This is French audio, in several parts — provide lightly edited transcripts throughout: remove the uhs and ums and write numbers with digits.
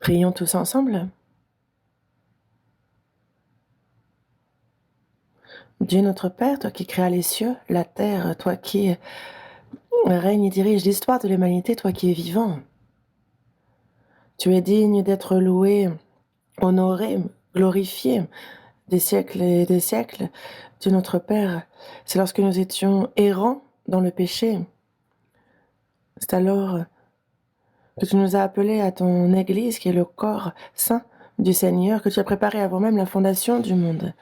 Prions tous ensemble. Dieu notre Père, toi qui créas les cieux, la terre, toi qui règnes et diriges l'histoire de l'humanité, toi qui es vivant. Tu es digne d'être loué, honoré, glorifié des siècles et des siècles. Dieu notre Père, c'est lorsque nous étions errants dans le péché. C'est alors que tu nous as appelés à ton Église, qui est le corps saint du Seigneur, que tu as préparé avant même la fondation du monde.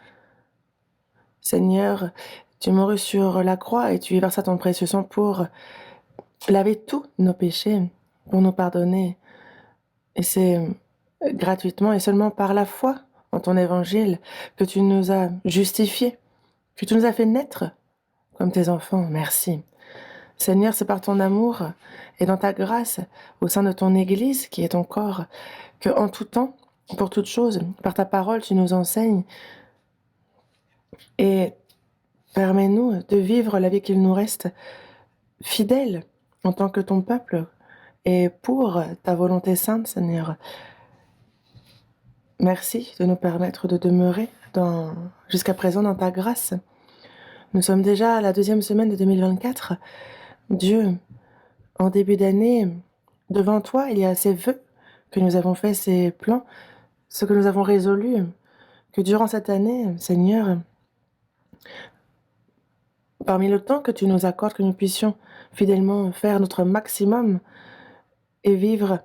Seigneur, tu mourus sur la croix et tu y versas ton précieux sang pour laver tous nos péchés, pour nous pardonner. Et c'est gratuitement et seulement par la foi en ton évangile que tu nous as justifiés, que tu nous as fait naître comme tes enfants. Merci. Seigneur, c'est par ton amour et dans ta grâce au sein de ton Église, qui est ton corps, que en tout temps, pour toute chose, par ta parole, tu nous enseignes et permets-nous de vivre la vie qu'il nous reste fidèle en tant que ton peuple et pour ta volonté sainte, Seigneur. Merci de nous permettre de demeurer jusqu'à présent dans ta grâce. Nous sommes déjà à la 2e semaine de 2024. Dieu, en début d'année, devant toi, il y a ces vœux que nous avons faits, ces plans, ce que nous avons résolu, que durant cette année, Seigneur, parmi le temps que tu nous accordes, que nous puissions fidèlement faire notre maximum et vivre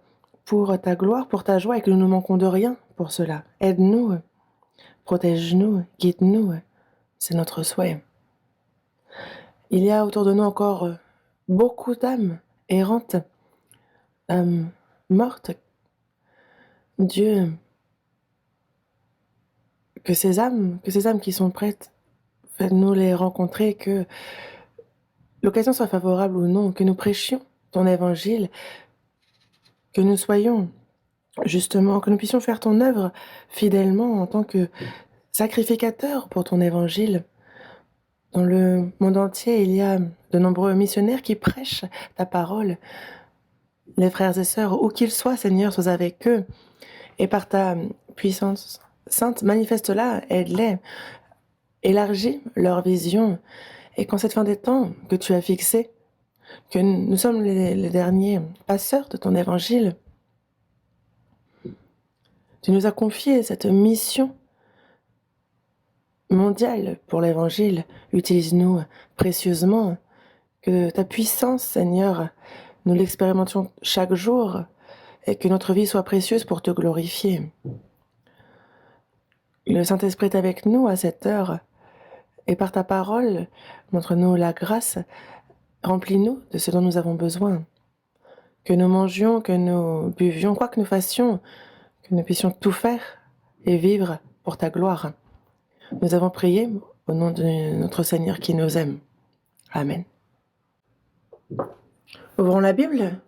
pour ta gloire, pour ta joie, et que nous ne manquons de rien pour cela. Aide-nous, protège-nous, guide-nous, c'est notre souhait. Il y a autour de nous encore beaucoup d'âmes errantes, mortes. Dieu, que ces âmes qui sont prêtes, fais-nous les rencontrer, que l'occasion soit favorable ou non, que nous prêchions ton évangile, que nous soyons justement, que nous puissions faire ton œuvre fidèlement en tant que sacrificateurs pour ton évangile. Dans le monde entier, il y a de nombreux missionnaires qui prêchent ta parole. Les frères et sœurs, où qu'ils soient, Seigneur, sois avec eux. Et par ta puissance sainte, manifeste-la, aide-les, élargis leur vision. Et qu'en cette fin des temps que tu as fixée, que nous sommes les derniers passeurs de ton évangile, tu nous as confié cette mission mondiale pour l'évangile. Utilise-nous précieusement. Que ta puissance, Seigneur, nous l'expérimentions chaque jour et que notre vie soit précieuse pour te glorifier. Le Saint-Esprit est avec nous à cette heure et par ta parole, montre-nous la grâce, remplis-nous de ce dont nous avons besoin. Que nous mangions, que nous buvions, quoi que nous fassions, que nous puissions tout faire et vivre pour ta gloire. Nous avons prié au nom de notre Seigneur qui nous aime. Amen. Ouvrons la Bible.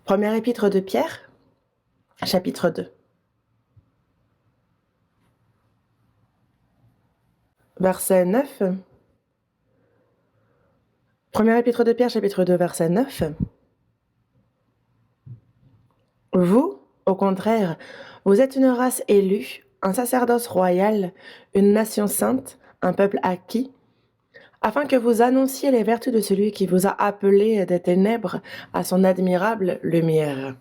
Première épître de Pierre, chapitre 2. Verset 9. Première épître de Pierre, chapitre 2, verset 9. Vous, au contraire, vous êtes une race élue, un sacerdoce royal, une nation sainte, un peuple acquis, afin que vous annonciez les vertus de celui qui vous a appelé des ténèbres à son admirable lumière.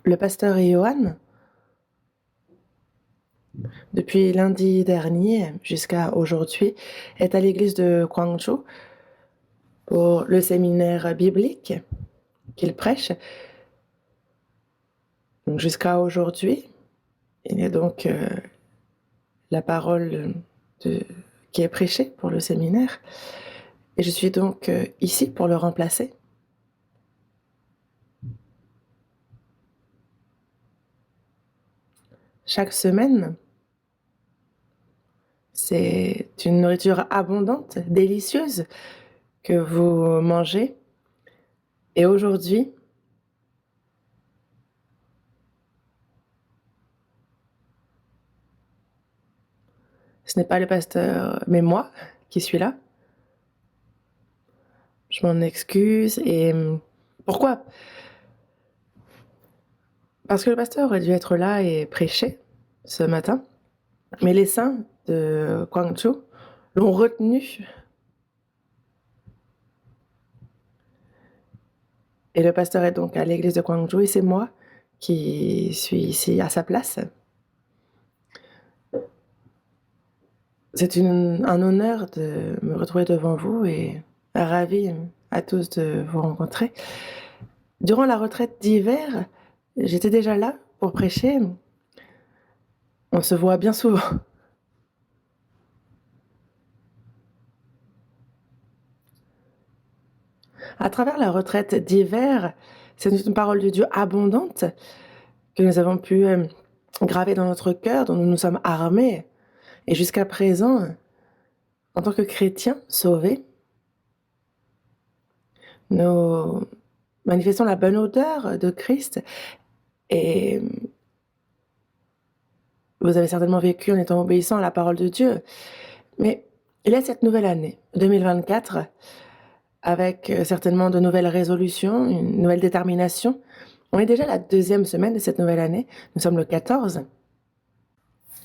Le pasteur Johan, depuis lundi dernier jusqu'à aujourd'hui, est à l'église de Guangzhou pour le séminaire biblique qu'il prêche. Donc jusqu'à aujourd'hui, il y a donc la parole qui est prêchée pour le séminaire. Et je suis donc ici pour le remplacer. Chaque semaine, c'est une nourriture abondante, délicieuse que vous mangez. Et aujourd'hui, Ce n'est pas le pasteur, mais moi qui suis là. Je m'en excuse et pourquoi? Parce que le pasteur aurait dû être là et prêcher ce matin, mais les saints de Guangzhou l'ont retenu. Et le pasteur est donc à l'église de Guangzhou et c'est moi qui suis ici à sa place. C'est un honneur de me retrouver devant vous et ravi à tous de vous rencontrer. Durant la retraite d'hiver, j'étais déjà là pour prêcher. On se voit bien souvent. À travers la retraite d'hiver, c'est une parole de Dieu abondante que nous avons pu graver dans notre cœur, dont nous nous sommes armés. Et jusqu'à présent, en tant que chrétiens sauvés, nous manifestons la bonne odeur de Christ et vous avez certainement vécu en étant obéissant à la parole de Dieu. Mais il y a cette nouvelle année, 2024, avec certainement de nouvelles résolutions, une nouvelle détermination. On est déjà à la 2e semaine de cette nouvelle année. Nous sommes le 14.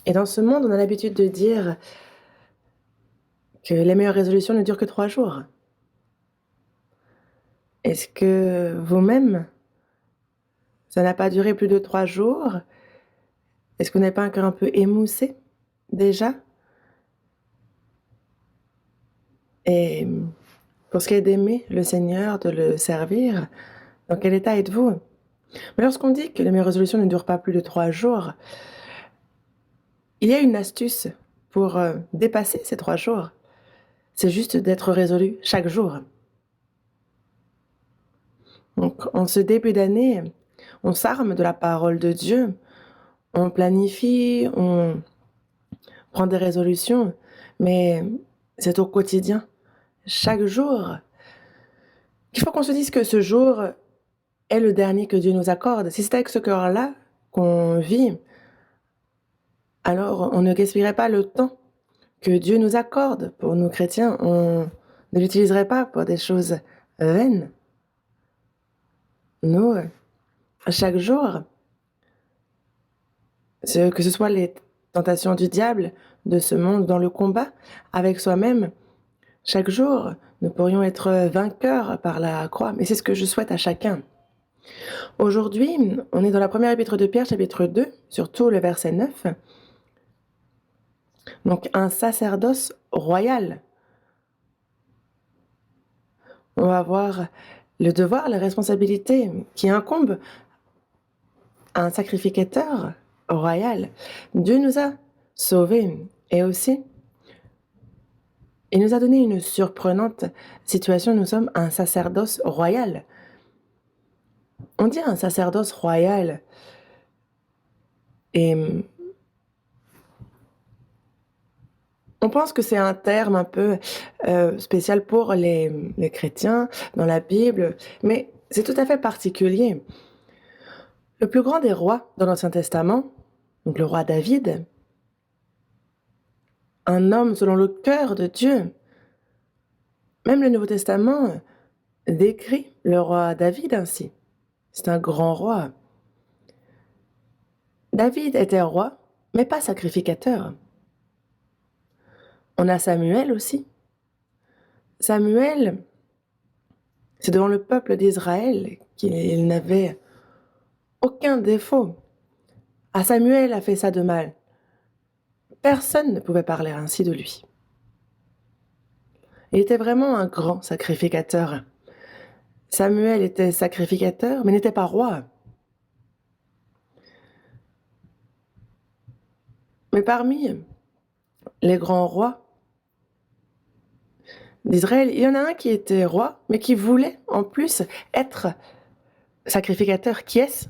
Et dans ce monde, on a l'habitude de dire que les meilleures résolutions ne durent que 3 jours. Est-ce que vous-même, ça n'a pas duré plus de 3 jours? Est-ce que vous n'êtes pas un cœur un peu émoussé déjà? Et pour ce qui est d'aimer le Seigneur, de le servir, dans quel état êtes-vous? Mais lorsqu'on dit que les meilleures résolutions ne durent pas plus de 3 jours, il y a une astuce pour dépasser ces 3 jours. C'est juste d'être résolu chaque jour. Donc, en ce début d'année, on s'arme de la parole de Dieu, on planifie, on prend des résolutions, mais c'est au quotidien, chaque jour, qu'il faut qu'on se dise que ce jour est le dernier que Dieu nous accorde. Si c'est avec ce cœur-là qu'on vit, alors on ne gaspillerait pas le temps que Dieu nous accorde. Pour nous chrétiens, on ne l'utiliserait pas pour des choses vaines. Nous, chaque jour, que ce soit les tentations du diable, de ce monde, dans le combat avec soi-même, chaque jour, nous pourrions être vainqueurs par la croix. Mais c'est ce que je souhaite à chacun. Aujourd'hui, on est dans la première épître de Pierre, chapitre 2, surtout le verset 9. Donc, un sacerdoce royal. On va voir le devoir, la responsabilité qui incombe à un sacrificateur royal. Dieu nous a sauvés et aussi, il nous a donné une surprenante situation. Nous sommes un sacerdoce royal. On dit un sacerdoce royal et on pense que c'est un terme un peu spécial pour les chrétiens dans la Bible, mais c'est tout à fait particulier. Le plus grand des rois dans l'Ancien Testament, donc le roi David, un homme selon le cœur de Dieu, même le Nouveau Testament décrit le roi David ainsi. C'est un grand roi. David était roi, mais pas sacrificateur. On a Samuel aussi. Samuel, c'est devant le peuple d'Israël qu'il n'avait aucun défaut. Ah, Samuel a fait ça de mal. Personne ne pouvait parler ainsi de lui. Il était vraiment un grand sacrificateur. Samuel était sacrificateur, mais n'était pas roi. Mais parmi les grands rois d'Israël, il y en a un qui était roi, mais qui voulait en plus être sacrificateur. Qui est-ce?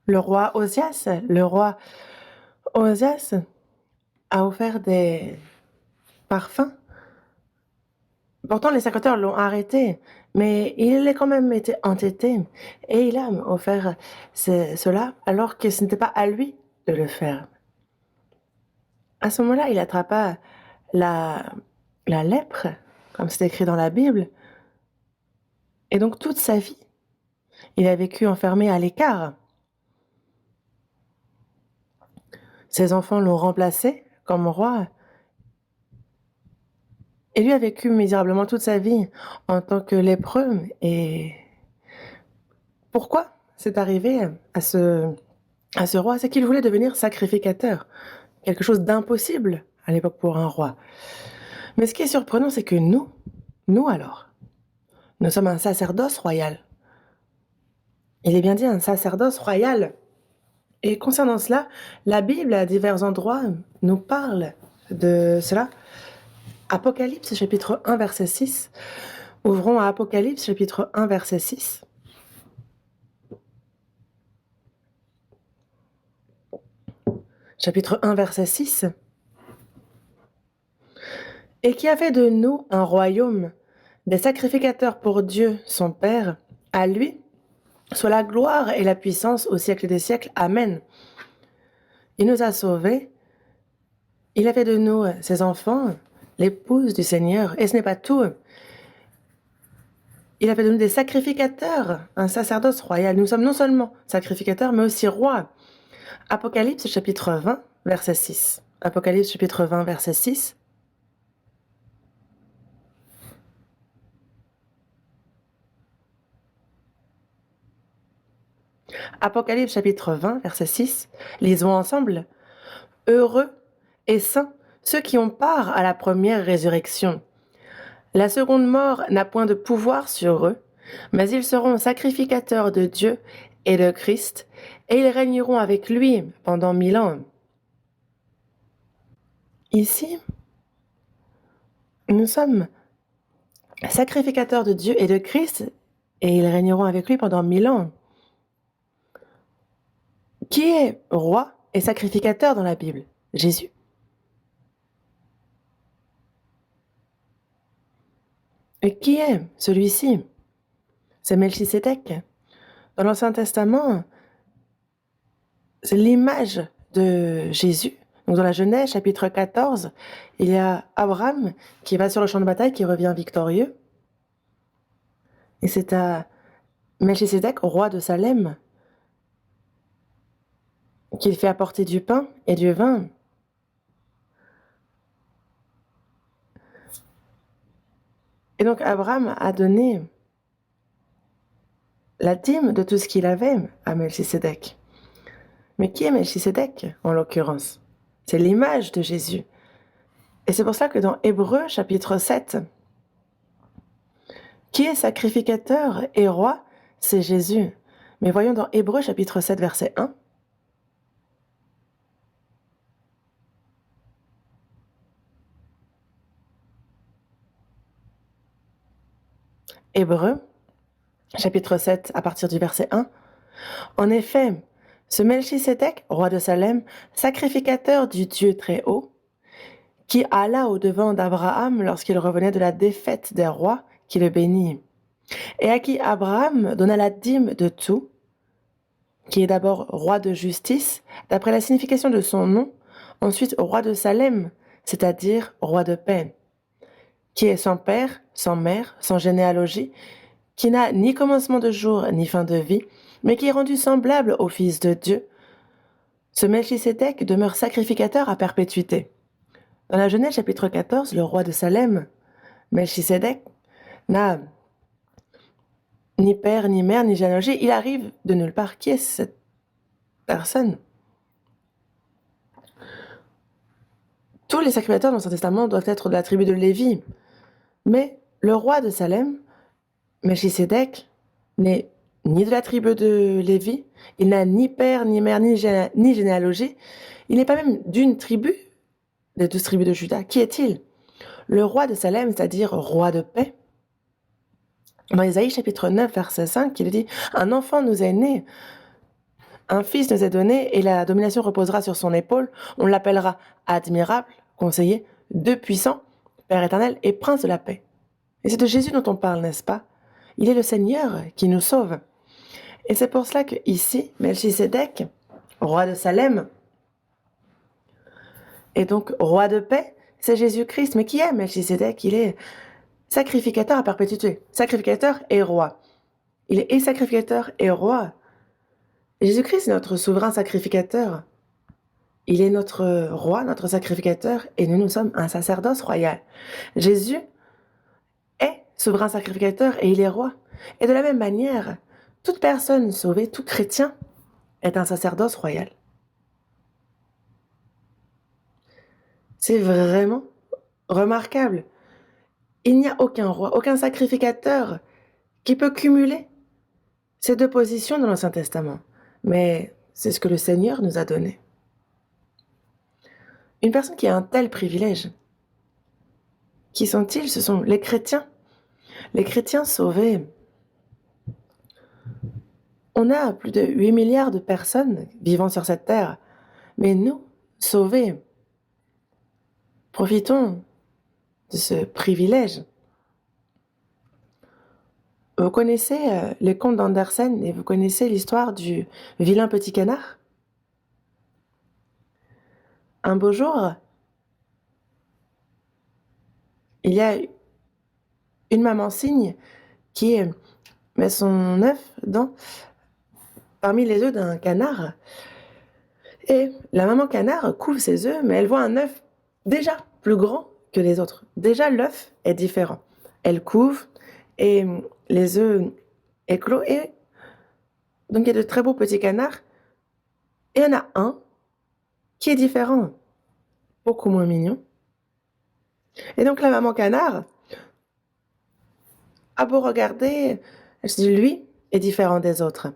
Le roi Osias. Le roi Osias a offert des parfums Pourtant, les serviteurs l'ont arrêté, mais il a quand même été entêté et il a offert cela alors que ce n'était pas à lui de le faire. À ce moment-là, il attrapa la, la lèpre, comme c'est écrit dans la Bible, et donc toute sa vie, il a vécu enfermé à l'écart. Ses enfants l'ont remplacé comme roi et lui a vécu misérablement toute sa vie en tant que lépreux. Et pourquoi c'est arrivé à ce roi? C'est qu'il voulait devenir sacrificateur, quelque chose d'impossible à l'époque pour un roi. Mais ce qui est surprenant, c'est que nous alors, nous sommes un sacerdoce royal. Il est bien dit un sacerdoce royal. Et concernant cela, la Bible, à divers endroits, nous parle de cela. Apocalypse, chapitre 1, verset 6. Ouvrons à Apocalypse, chapitre 1, verset 6. Chapitre 1, verset 6. Et qui a fait de nous un royaume, des sacrificateurs pour Dieu, son Père, à lui, soit la gloire et la puissance au siècle des siècles. Amen. Il nous a sauvés. Il a fait de nous ses enfants, l'épouse du Seigneur. Et ce n'est pas tout. Il a fait de nous des sacrificateurs, un sacerdoce royal. Nous sommes non seulement sacrificateurs, mais aussi rois. Apocalypse chapitre 20, verset 6. Apocalypse chapitre 20, verset 6. Apocalypse chapitre 20, verset 6. Lisons ensemble. Heureux et saints ceux qui ont part à la première résurrection. La seconde mort n'a point de pouvoir sur eux, mais ils seront sacrificateurs de Dieu et de Christ, et ils régneront avec lui pendant 1000 ans. Ici, nous sommes sacrificateurs de Dieu et de Christ, et ils régneront avec lui pendant 1000 ans. Qui est roi et sacrificateur dans la Bible? Jésus. Et qui est celui-ci? C'est Melchisédek. Dans l'Ancien Testament, c'est l'image de Jésus. Donc dans la Genèse, chapitre 14, il y a Abraham qui va sur le champ de bataille, qui revient victorieux. Et c'est à Melchisédek, roi de Salem, qu'il fait apporter du pain et du vin. Et donc Abraham a donné la dîme de tout ce qu'il avait à Melchisédek. Mais qui est Melchisédek, en l'occurrence? C'est l'image de Jésus. Et c'est pour ça que dans Hébreux, chapitre 7, qui est sacrificateur et roi? C'est Jésus. Mais voyons dans Hébreux, chapitre 7, verset 1. Hébreux, chapitre 7, à partir du verset 1. En effet, ce Melchisédek, roi de Salem, sacrificateur du Dieu très haut, qui alla au-devant d'Abraham lorsqu'il revenait de la défaite des rois, qui le bénit, et à qui Abraham donna la dîme de tout, qui est d'abord roi de justice, d'après la signification de son nom, ensuite roi de Salem, c'est-à-dire roi de paix, qui est sans père, sans mère, sans généalogie, qui n'a ni commencement de jour ni fin de vie, mais qui est rendu semblable au Fils de Dieu. Ce Melchisédek demeure sacrificateur à perpétuité. Dans la Genèse chapitre 14, le roi de Salem, Melchisédek, n'a ni père, ni mère, ni généalogie. Il arrive de nulle part. Qui est cette personne? Tous les sacrificateurs dans l'Ancien Testament doivent être de la tribu de Lévi. Mais le roi de Salem, Melchisédek, n'est ni de la tribu de Lévi, il n'a ni père, ni mère, ni généalogie. Il n'est pas même d'une tribu, des 12 tribus de Juda. Qui est-il? Le roi de Salem, c'est-à-dire roi de paix. Dans Isaïe chapitre 9, verset 5, il dit « Un enfant nous est né, un fils nous est donné, et la domination reposera sur son épaule. On l'appellera admirable, conseiller, Dieu puissant, Père éternel et prince de la paix. » Et c'est de Jésus dont on parle, n'est-ce pas? Il est le Seigneur qui nous sauve. Et c'est pour cela que ici, Melchisédek, roi de Salem, et donc roi de paix, c'est Jésus-Christ. Mais qui est Melchisédek? Il est sacrificateur à perpétuité, sacrificateur et roi. Il est et sacrificateur et roi. Jésus-Christ est notre souverain sacrificateur. Il est notre roi, notre sacrificateur, et nous sommes un sacerdoce royal. Jésus est souverain sacrificateur et il est roi. Et de la même manière, toute personne sauvée, tout chrétien, est un sacerdoce royal. C'est vraiment remarquable. Il n'y a aucun roi, aucun sacrificateur qui peut cumuler ces deux positions dans l'Ancien Testament. Mais c'est ce que le Seigneur nous a donné. Une personne qui a un tel privilège, qui sont-ils? Ce sont les chrétiens. Les chrétiens sauvés. On a plus de 8 milliards de personnes vivant sur cette terre. Mais nous, sauvés, profitons de ce privilège. Vous connaissez les contes d'Andersen et vous connaissez l'histoire du vilain petit canard? Un beau jour, il y a une maman cygne qui met son œuf parmi les œufs d'un canard. Et la maman canard couvre ses œufs, mais elle voit un œuf déjà plus grand que les autres. Déjà, l'œuf est différent. Elle couvre et les œufs éclosent. Et donc, il y a de très beaux petits canards. Et il y en a un qui est différent, beaucoup moins mignon. Et donc, la maman canard a beau regarder, elle se dit, lui est différent des autres.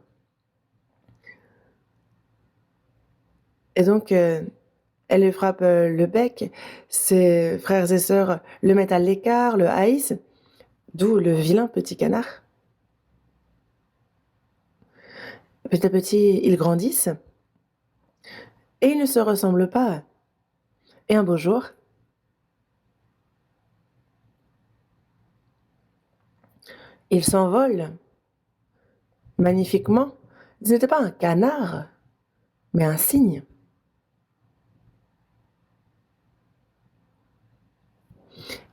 Et donc, elle lui frappe le bec. Ses frères et sœurs le mettent à l'écart, le haïssent, d'où le vilain petit canard. Petit à petit, ils grandissent et ils ne se ressemblent pas. Et un beau jour, ils s'envolent magnifiquement. Ce n'était pas un canard, mais un cygne.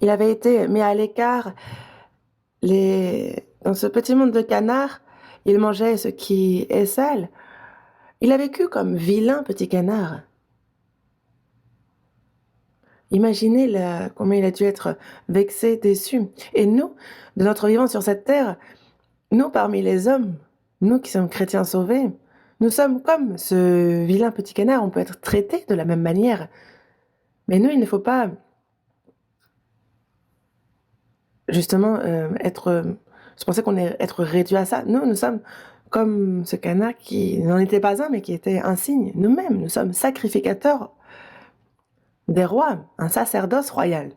Il avait été mis à l'écart. Dans ce petit monde de canards, il mangeait ce qui est sale. Il a vécu comme vilain petit canard. Imaginez combien il a dû être vexé, déçu. Et nous, de notre vivant sur cette terre, nous parmi les hommes, nous qui sommes chrétiens sauvés, nous sommes comme ce vilain petit canard, on peut être traités de la même manière. Mais nous, il ne faut pas justement je pensais qu'on allait être réduit à ça. Nous sommes comme ce canard qui n'en était pas un, mais qui était un cygne. Nous-mêmes, nous sommes sacrificateurs des rois, un sacerdoce royal.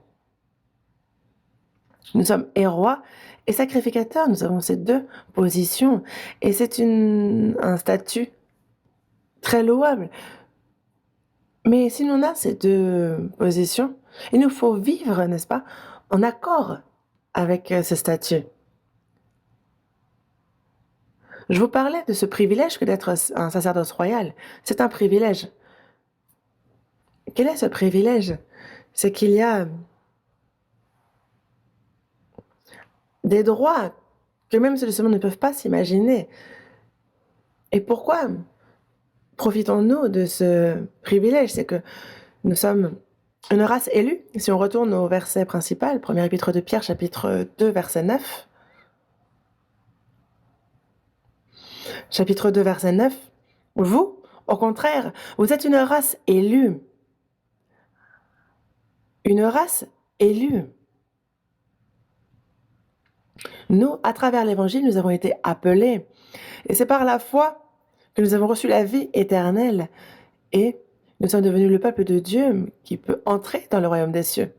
Nous sommes et rois et sacrificateurs, nous avons ces deux positions. Et c'est un statut très louable. Mais si l'on a ces deux positions, il nous faut vivre, n'est-ce pas, en accord avec ce statut. Je vous parlais de ce privilège que d'être un sacerdoce royal. C'est un privilège. Quel est ce privilège? C'est qu'il y a des droits que même ceux de ce monde ne peuvent pas s'imaginer. Et pourquoi profitons-nous de ce privilège? C'est que nous sommes une race élue. Si on retourne au verset principal, premier épître de Pierre, chapitre 2, verset 9. Chapitre 2, verset 9. Vous, au contraire, vous êtes une race élue. Une race élue. Nous, à travers l'Évangile, nous avons été appelés. Et c'est par la foi que nous avons reçu la vie éternelle. Et nous sommes devenus le peuple de Dieu qui peut entrer dans le royaume des cieux.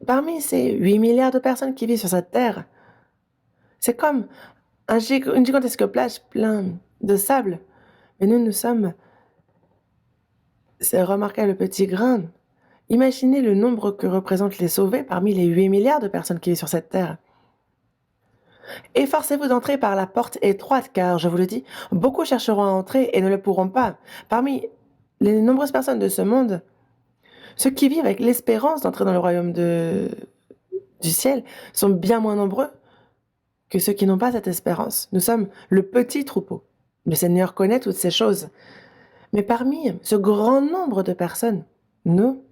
Parmi ces 8 milliards de personnes qui vivent sur cette terre, c'est comme une gigantesque plage pleine de sable. Mais nous sommes ces remarquables petits grains. Imaginez le nombre que représentent les sauvés parmi les 8 milliards de personnes qui vivent sur cette terre. Efforcez-vous d'entrer par la porte étroite, car, je vous le dis, beaucoup chercheront à entrer et ne le pourront pas. Parmi les nombreuses personnes de ce monde, ceux qui vivent avec l'espérance d'entrer dans le royaume du ciel sont bien moins nombreux que ceux qui n'ont pas cette espérance. Nous sommes le petit troupeau. Le Seigneur connaît toutes ces choses. Mais parmi ce grand nombre de personnes, nous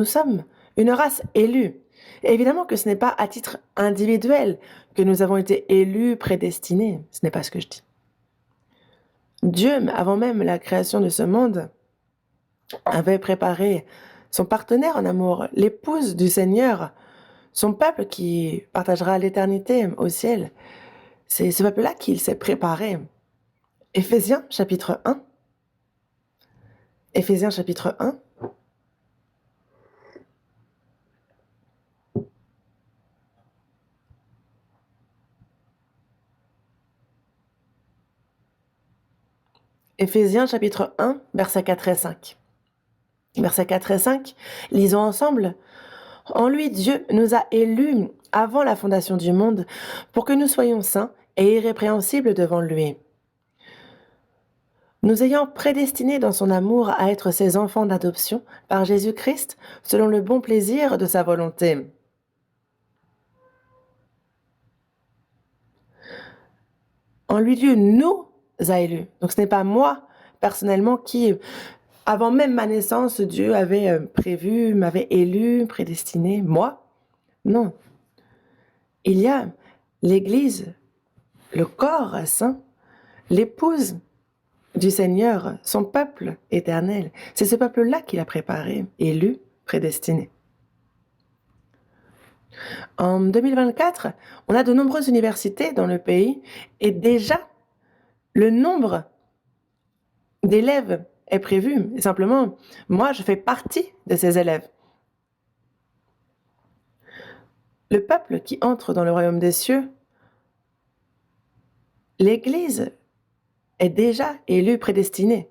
sommes une race élue. Et évidemment que ce n'est pas à titre individuel que nous avons été élus, prédestinés. Ce n'est pas ce que je dis. Dieu, avant même la création de ce monde, avait préparé son partenaire en amour, l'épouse du Seigneur, son peuple qui partagera l'éternité au ciel. C'est ce peuple-là qu'il s'est préparé. Éphésiens chapitre 1. Éphésiens chapitre 1. Éphésiens chapitre 1, versets 4 et 5. Versets 4 et 5, lisons ensemble. En lui, Dieu nous a élus avant la fondation du monde pour que nous soyons saints et irrépréhensibles devant lui. Nous ayant prédestinés dans son amour à être ses enfants d'adoption par Jésus-Christ, selon le bon plaisir de sa volonté. En lui, Dieu nous a élus. Donc ce n'est pas moi, personnellement, qui, avant même ma naissance, Dieu avait prévu, m'avait élu, prédestiné. Moi? Non. Il y a l'Église, le corps saint, l'épouse du Seigneur, son peuple éternel. C'est ce peuple-là qu'il a préparé, élu, prédestiné. En 2024, on a de nombreuses universités dans le pays et déjà, le nombre d'élèves est prévu. Et simplement, moi, je fais partie de ces élèves. Le peuple qui entre dans le royaume des cieux, l'Église est déjà élu, prédestiné.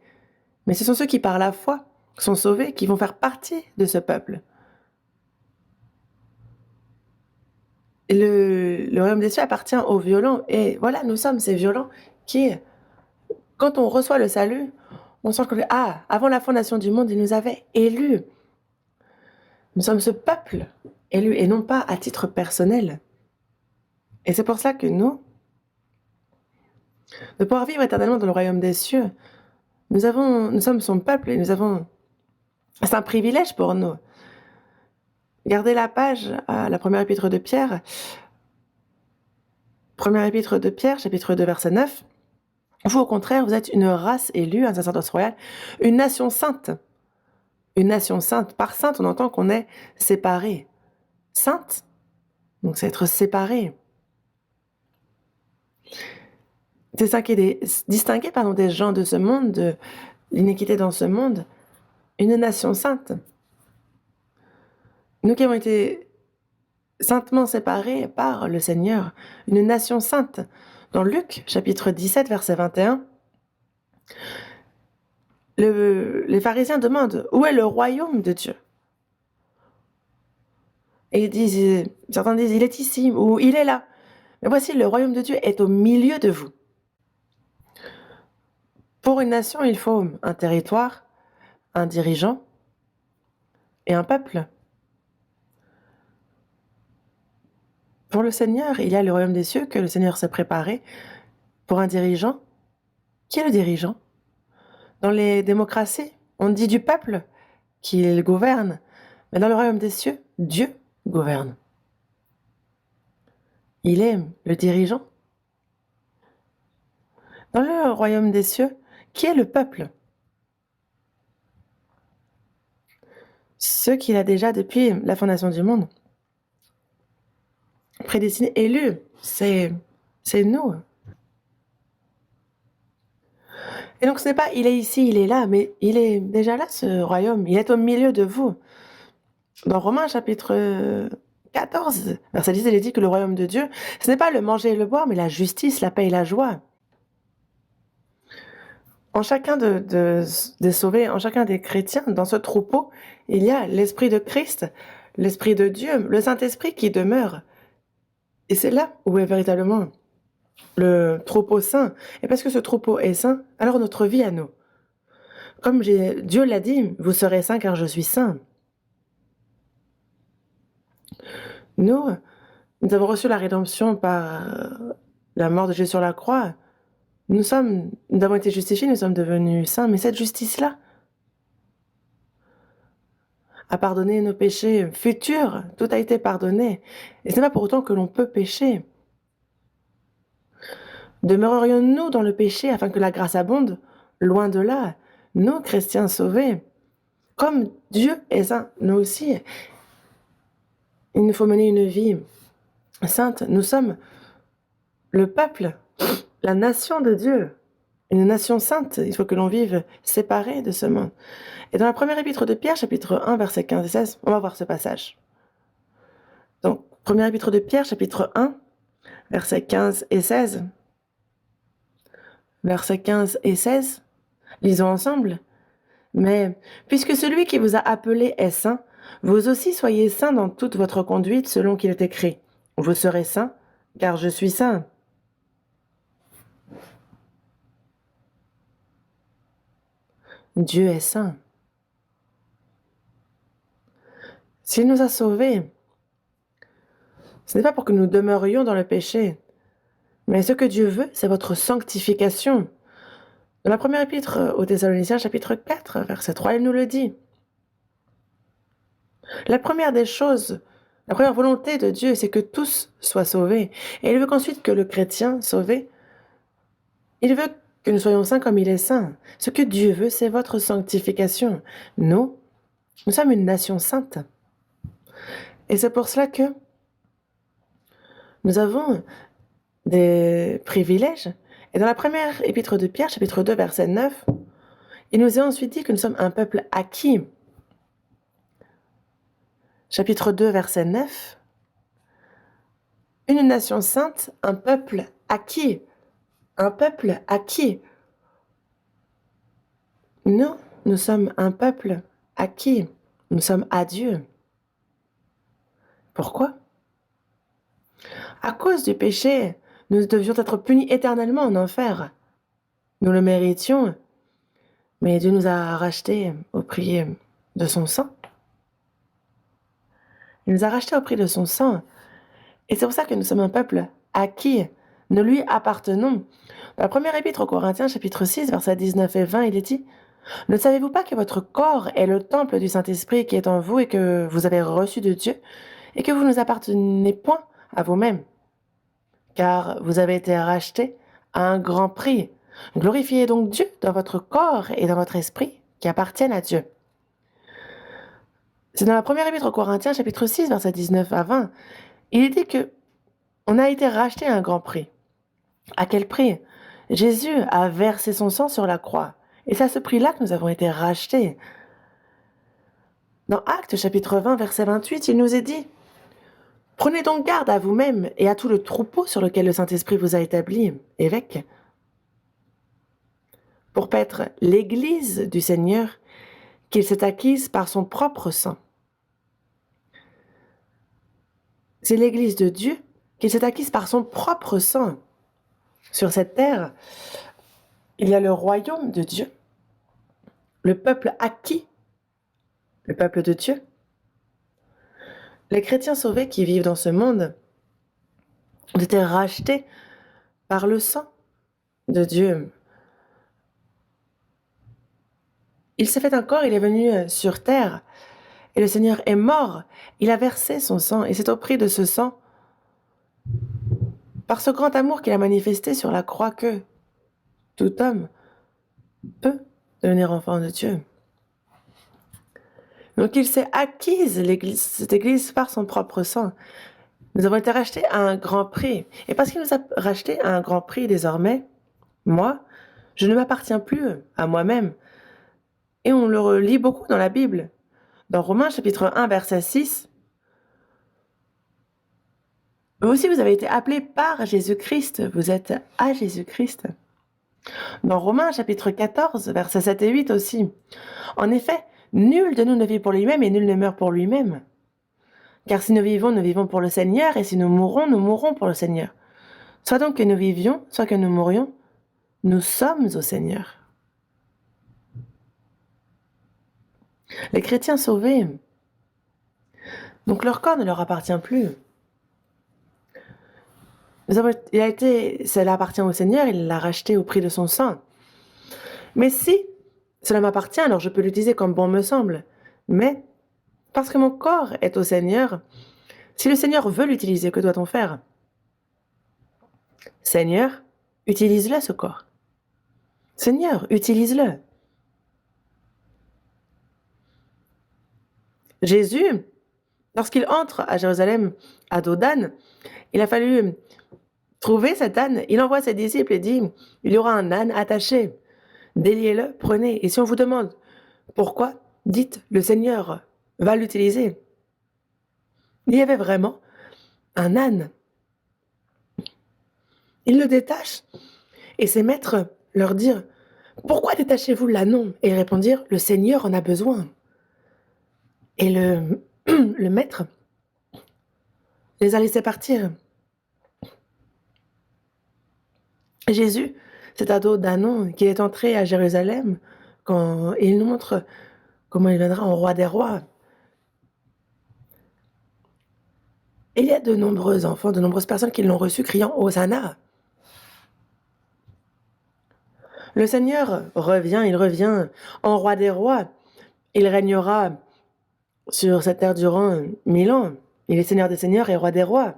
Mais ce sont ceux qui, par la foi, sont sauvés, qui vont faire partie de ce peuple. Et le royaume des cieux appartient aux violents. Et voilà, nous sommes ces violents qui, quand on reçoit le salut, on sent que, avant la fondation du monde, il nous avait élus. Nous sommes ce peuple élu, et non pas à titre personnel. Et c'est pour ça que nous, de pouvoir vivre éternellement dans le royaume des cieux, nous sommes son peuple et c'est un privilège pour nous. Gardez la page à la première épître de Pierre. Première épître de Pierre, chapitre 2, verset 9. Vous, au contraire, vous êtes une race élue, un sacerdoce royal, une nation sainte. Une nation sainte. Par sainte, on entend qu'on est séparé. Sainte, donc c'est être séparé. Distinguer des gens de ce monde, de l'iniquité dans ce monde, une nation sainte. Nous qui avons été saintement séparés par le Seigneur, une nation sainte. Dans Luc, chapitre 17, verset 21, les pharisiens demandent « Où est le royaume de Dieu ?» Et certains disent « Il est ici » ou « Il est là ». Mais voici, le royaume de Dieu est au milieu de vous. Pour une nation, il faut un territoire, un dirigeant et un peuple. Pour le Seigneur, il y a le royaume des cieux que le Seigneur s'est préparé pour un dirigeant. Qui est le dirigeant? Dans les démocraties, on dit du peuple qu'il gouverne, mais dans le royaume des cieux, Dieu gouverne. Il est le dirigeant. Dans le royaume des cieux, qui est le peuple? Ceux qu'il a déjà depuis la fondation du monde. Prédestinés, élus, c'est nous. Et donc ce n'est pas il est ici, il est là, mais il est déjà là, ce royaume. Il est au milieu de vous. Dans Romains chapitre 14, verset 10, il est dit que le royaume de Dieu, ce n'est pas le manger et le boire, mais la justice, la paix et la joie. En chacun des sauvés, en chacun des chrétiens, dans ce troupeau, il y a l'Esprit de Christ, l'Esprit de Dieu, le Saint-Esprit qui demeure. Et c'est là où est véritablement le troupeau saint. Et parce que ce troupeau est saint, alors notre vie à nous. Comme Dieu l'a dit, vous serez saints car je suis saint. Nous avons reçu la rédemption par la mort de Jésus sur la croix. Nous avons été justifiés, nous sommes devenus saints, mais cette justice-là a pardonné nos péchés futurs, tout a été pardonné. Et ce n'est pas pour autant que l'on peut pécher. Demeurerions-nous dans le péché afin que la grâce abonde? Loin de là, nous, chrétiens sauvés, comme Dieu est saint, nous aussi, il nous faut mener une vie sainte. Nous sommes le peuple, la nation de Dieu, une nation sainte. Il faut que l'on vive séparés de ce monde. Et dans la première épître de Pierre, chapitre 1, versets 15 et 16, on va voir ce passage. Donc, première épître de Pierre, chapitre 1, versets 15 et 16. Versets 15 et 16, lisons ensemble. Mais puisque celui qui vous a appelé est saint, vous aussi soyez saints dans toute votre conduite selon qu'il est écrit. Vous serez saints, car je suis saint. Dieu est saint. S'il nous a sauvés, ce n'est pas pour que nous demeurions dans le péché, mais ce que Dieu veut, c'est votre sanctification. Dans la première épître aux Thessaloniciens, chapitre 4, verset 3, il nous le dit. La première des choses, la première volonté de Dieu, c'est que tous soient sauvés. Et il veut qu'ensuite que le chrétien sauvé, il veut que nous soyons saints comme il est saint. Ce que Dieu veut, c'est votre sanctification. Nous sommes une nation sainte. Et c'est pour cela que nous avons des privilèges. Et dans la première épître de Pierre, chapitre 2, verset 9, il nous est ensuite dit que nous sommes un peuple acquis. Chapitre 2, verset 9, une nation sainte, un peuple acquis. Un peuple acquis. Nous sommes un peuple acquis. Nous sommes à Dieu. Pourquoi? À cause du péché, nous devions être punis éternellement en enfer. Nous le méritions, mais Dieu nous a rachetés au prix de son sang. Il nous a rachetés au prix de son sang. Et c'est pour ça que nous sommes un peuple acquis. Nous lui appartenons. Dans la première épître aux Corinthiens, chapitre 6, versets 19 et 20, il est dit « Ne savez-vous pas que votre corps est le temple du Saint-Esprit qui est en vous et que vous avez reçu de Dieu et que vous ne vous appartenez point à vous-même, car vous avez été rachetés à un grand prix. Glorifiez donc Dieu dans votre corps et dans votre esprit qui appartiennent à Dieu. » C'est dans la première épître aux Corinthiens, chapitre 6, versets 19 à 20. Il est dit que on a été racheté à un grand prix. À quel prix? Jésus a versé son sang sur la croix. Et c'est à ce prix-là que nous avons été rachetés. Dans Actes, chapitre 20, verset 28, il nous est dit « Prenez donc garde à vous-même et à tout le troupeau sur lequel le Saint-Esprit vous a établi, évêque, pour paître l'Église du Seigneur qu'il s'est acquise par son propre sang. » C'est l'Église de Dieu qu'il s'est acquise par son propre sang. Sur cette terre, il y a le royaume de Dieu, le peuple acquis, le peuple de Dieu. Les chrétiens sauvés qui vivent dans ce monde ont été rachetés par le sang de Dieu. Il s'est fait un corps, il est venu sur terre, et le Seigneur est mort. Il a versé son sang, et c'est au prix de ce sang, par ce grand amour qu'il a manifesté sur la croix, que tout homme peut devenir enfant de Dieu. Donc il s'est acquise cette Église par son propre sang. Nous avons été rachetés à un grand prix. Et parce qu'il nous a rachetés à un grand prix désormais, moi, je ne m'appartiens plus à moi-même. Et on le relit beaucoup dans la Bible. Dans Romains chapitre 1, verset 6, vous aussi vous avez été appelés par Jésus-Christ. Vous êtes à Jésus-Christ. Dans Romains chapitre 14, versets 7 et 8 aussi. En effet, nul de nous ne vit pour lui-même et nul ne meurt pour lui-même. Car si nous vivons pour le Seigneur, et si nous mourrons pour le Seigneur. Soit donc que nous vivions, soit que nous mourions, nous sommes au Seigneur. Les chrétiens sauvés, donc leur corps ne leur appartient plus. Cela appartient au Seigneur, il l'a racheté au prix de son sang. Mais si cela m'appartient, alors je peux l'utiliser comme bon me semble. Mais parce que mon corps est au Seigneur, si le Seigneur veut l'utiliser, que doit-on faire? Seigneur, utilise-le ce corps. Seigneur, utilise-le. Jésus, lorsqu'il entre à Jérusalem, à dos d'âne, il a fallu trouver cet âne. Il envoie ses disciples et dit, il y aura un âne attaché. Déliez-le, prenez. Et si on vous demande pourquoi, dites, le Seigneur va l'utiliser. Il y avait vraiment un âne. Il le détache et ses maîtres leur dirent, pourquoi détachez-vous l'ânon? Et ils répondirent, le Seigneur en a besoin. Et le maître les a laissés partir. Jésus, cet ado d'Anon qui est entré à Jérusalem, quand il nous montre comment il viendra en roi des rois. Et il y a de nombreux enfants, de nombreuses personnes qui l'ont reçu criant Hosanna. Le Seigneur revient, il revient en roi des rois. Il régnera sur cette terre durant 1000 ans. Il est Seigneur des seigneurs et roi des rois.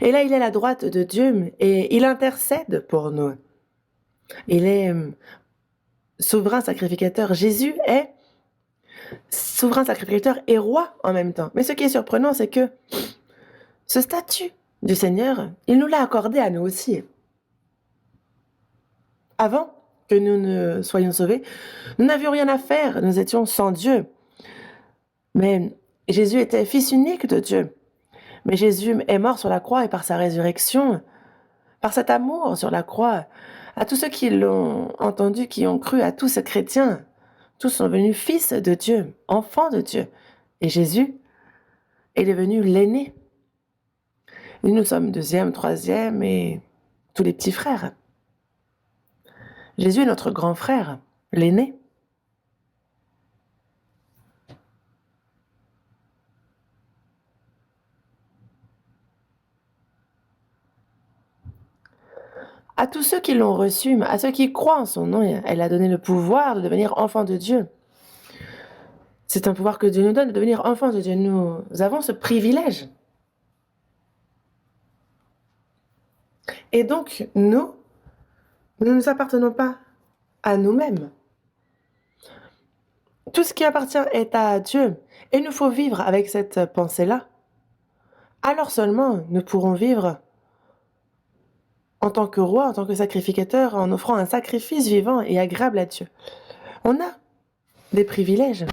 Et là, il est à la droite de Dieu et il intercède pour nous. Il est souverain sacrificateur. Jésus est souverain sacrificateur et roi en même temps. Mais ce qui est surprenant, c'est que ce statut du Seigneur, il nous l'a accordé à nous aussi. Avant que nous ne soyons sauvés, nous n'avions rien à faire, nous étions sans Dieu. Mais Jésus était fils unique de Dieu. Mais Jésus est mort sur la croix et par sa résurrection, par cet amour sur la croix, à tous ceux qui l'ont entendu, qui ont cru, à tous ces chrétiens, tous sont devenus fils de Dieu, enfants de Dieu. Et Jésus est devenu l'aîné. Et nous sommes deuxième, troisième et tous les petits frères. Jésus est notre grand frère, l'aîné. À tous ceux qui l'ont reçu, à ceux qui croient en son nom, elle a donné le pouvoir de devenir enfants de Dieu. C'est un pouvoir que Dieu nous donne de devenir enfants de Dieu. Nous avons ce privilège. Et donc, nous ne nous appartenons pas à nous-mêmes. Tout ce qui appartient est à Dieu. Et il nous faut vivre avec cette pensée-là. Alors seulement, nous pourrons vivre en tant que roi, en tant que sacrificateur, en offrant un sacrifice vivant et agréable à Dieu. On a des privilèges.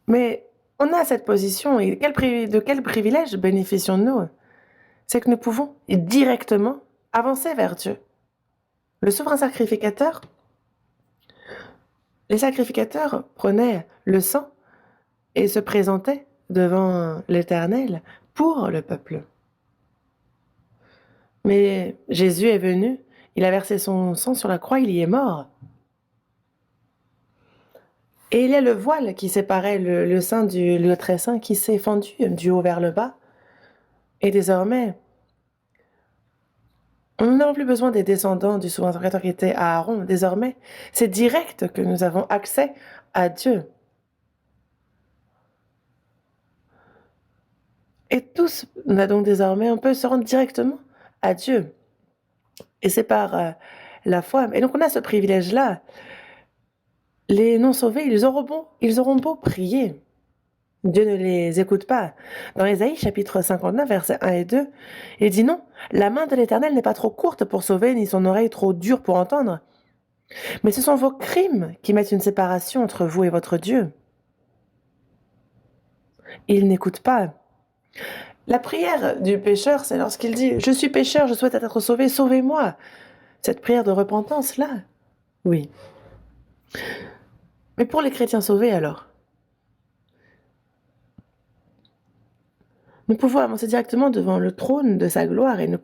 Mais on a cette position, et de quel privilège bénéficions-nous? C'est que nous pouvons directement avancer vers Dieu. Le souverain sacrificateur, les sacrificateurs prenaient le sang et se présentaient devant l'Éternel pour le peuple. Mais Jésus est venu, il a versé son sang sur la croix, il y est mort. Et il y a le voile qui séparait le saint du lieu très saint qui s'est fendu du haut vers le bas. Et désormais, nous n'avons plus besoin des descendants du souverain sacrificateur qui était à Aaron. Désormais, c'est direct que nous avons accès à Dieu. Et tous, donc désormais, on peut se rendre directement à Dieu. Et c'est par la foi. Et donc on a ce privilège-là. Les non-sauvés, ils auront beau prier. Dieu ne les écoute pas. Dans Ésaïe chapitre 59, versets 1 et 2, il dit non, la main de l'Éternel n'est pas trop courte pour sauver, ni son oreille trop dure pour entendre. Mais ce sont vos crimes qui mettent une séparation entre vous et votre Dieu. Il n'écoute pas. La prière du pécheur, c'est lorsqu'il dit: «Je suis pécheur, je souhaite être sauvé, sauvez-moi». Cette prière de repentance-là, oui. Mais pour les chrétiens sauvés alors? Nous pouvons avancer directement devant le trône de sa gloire et nous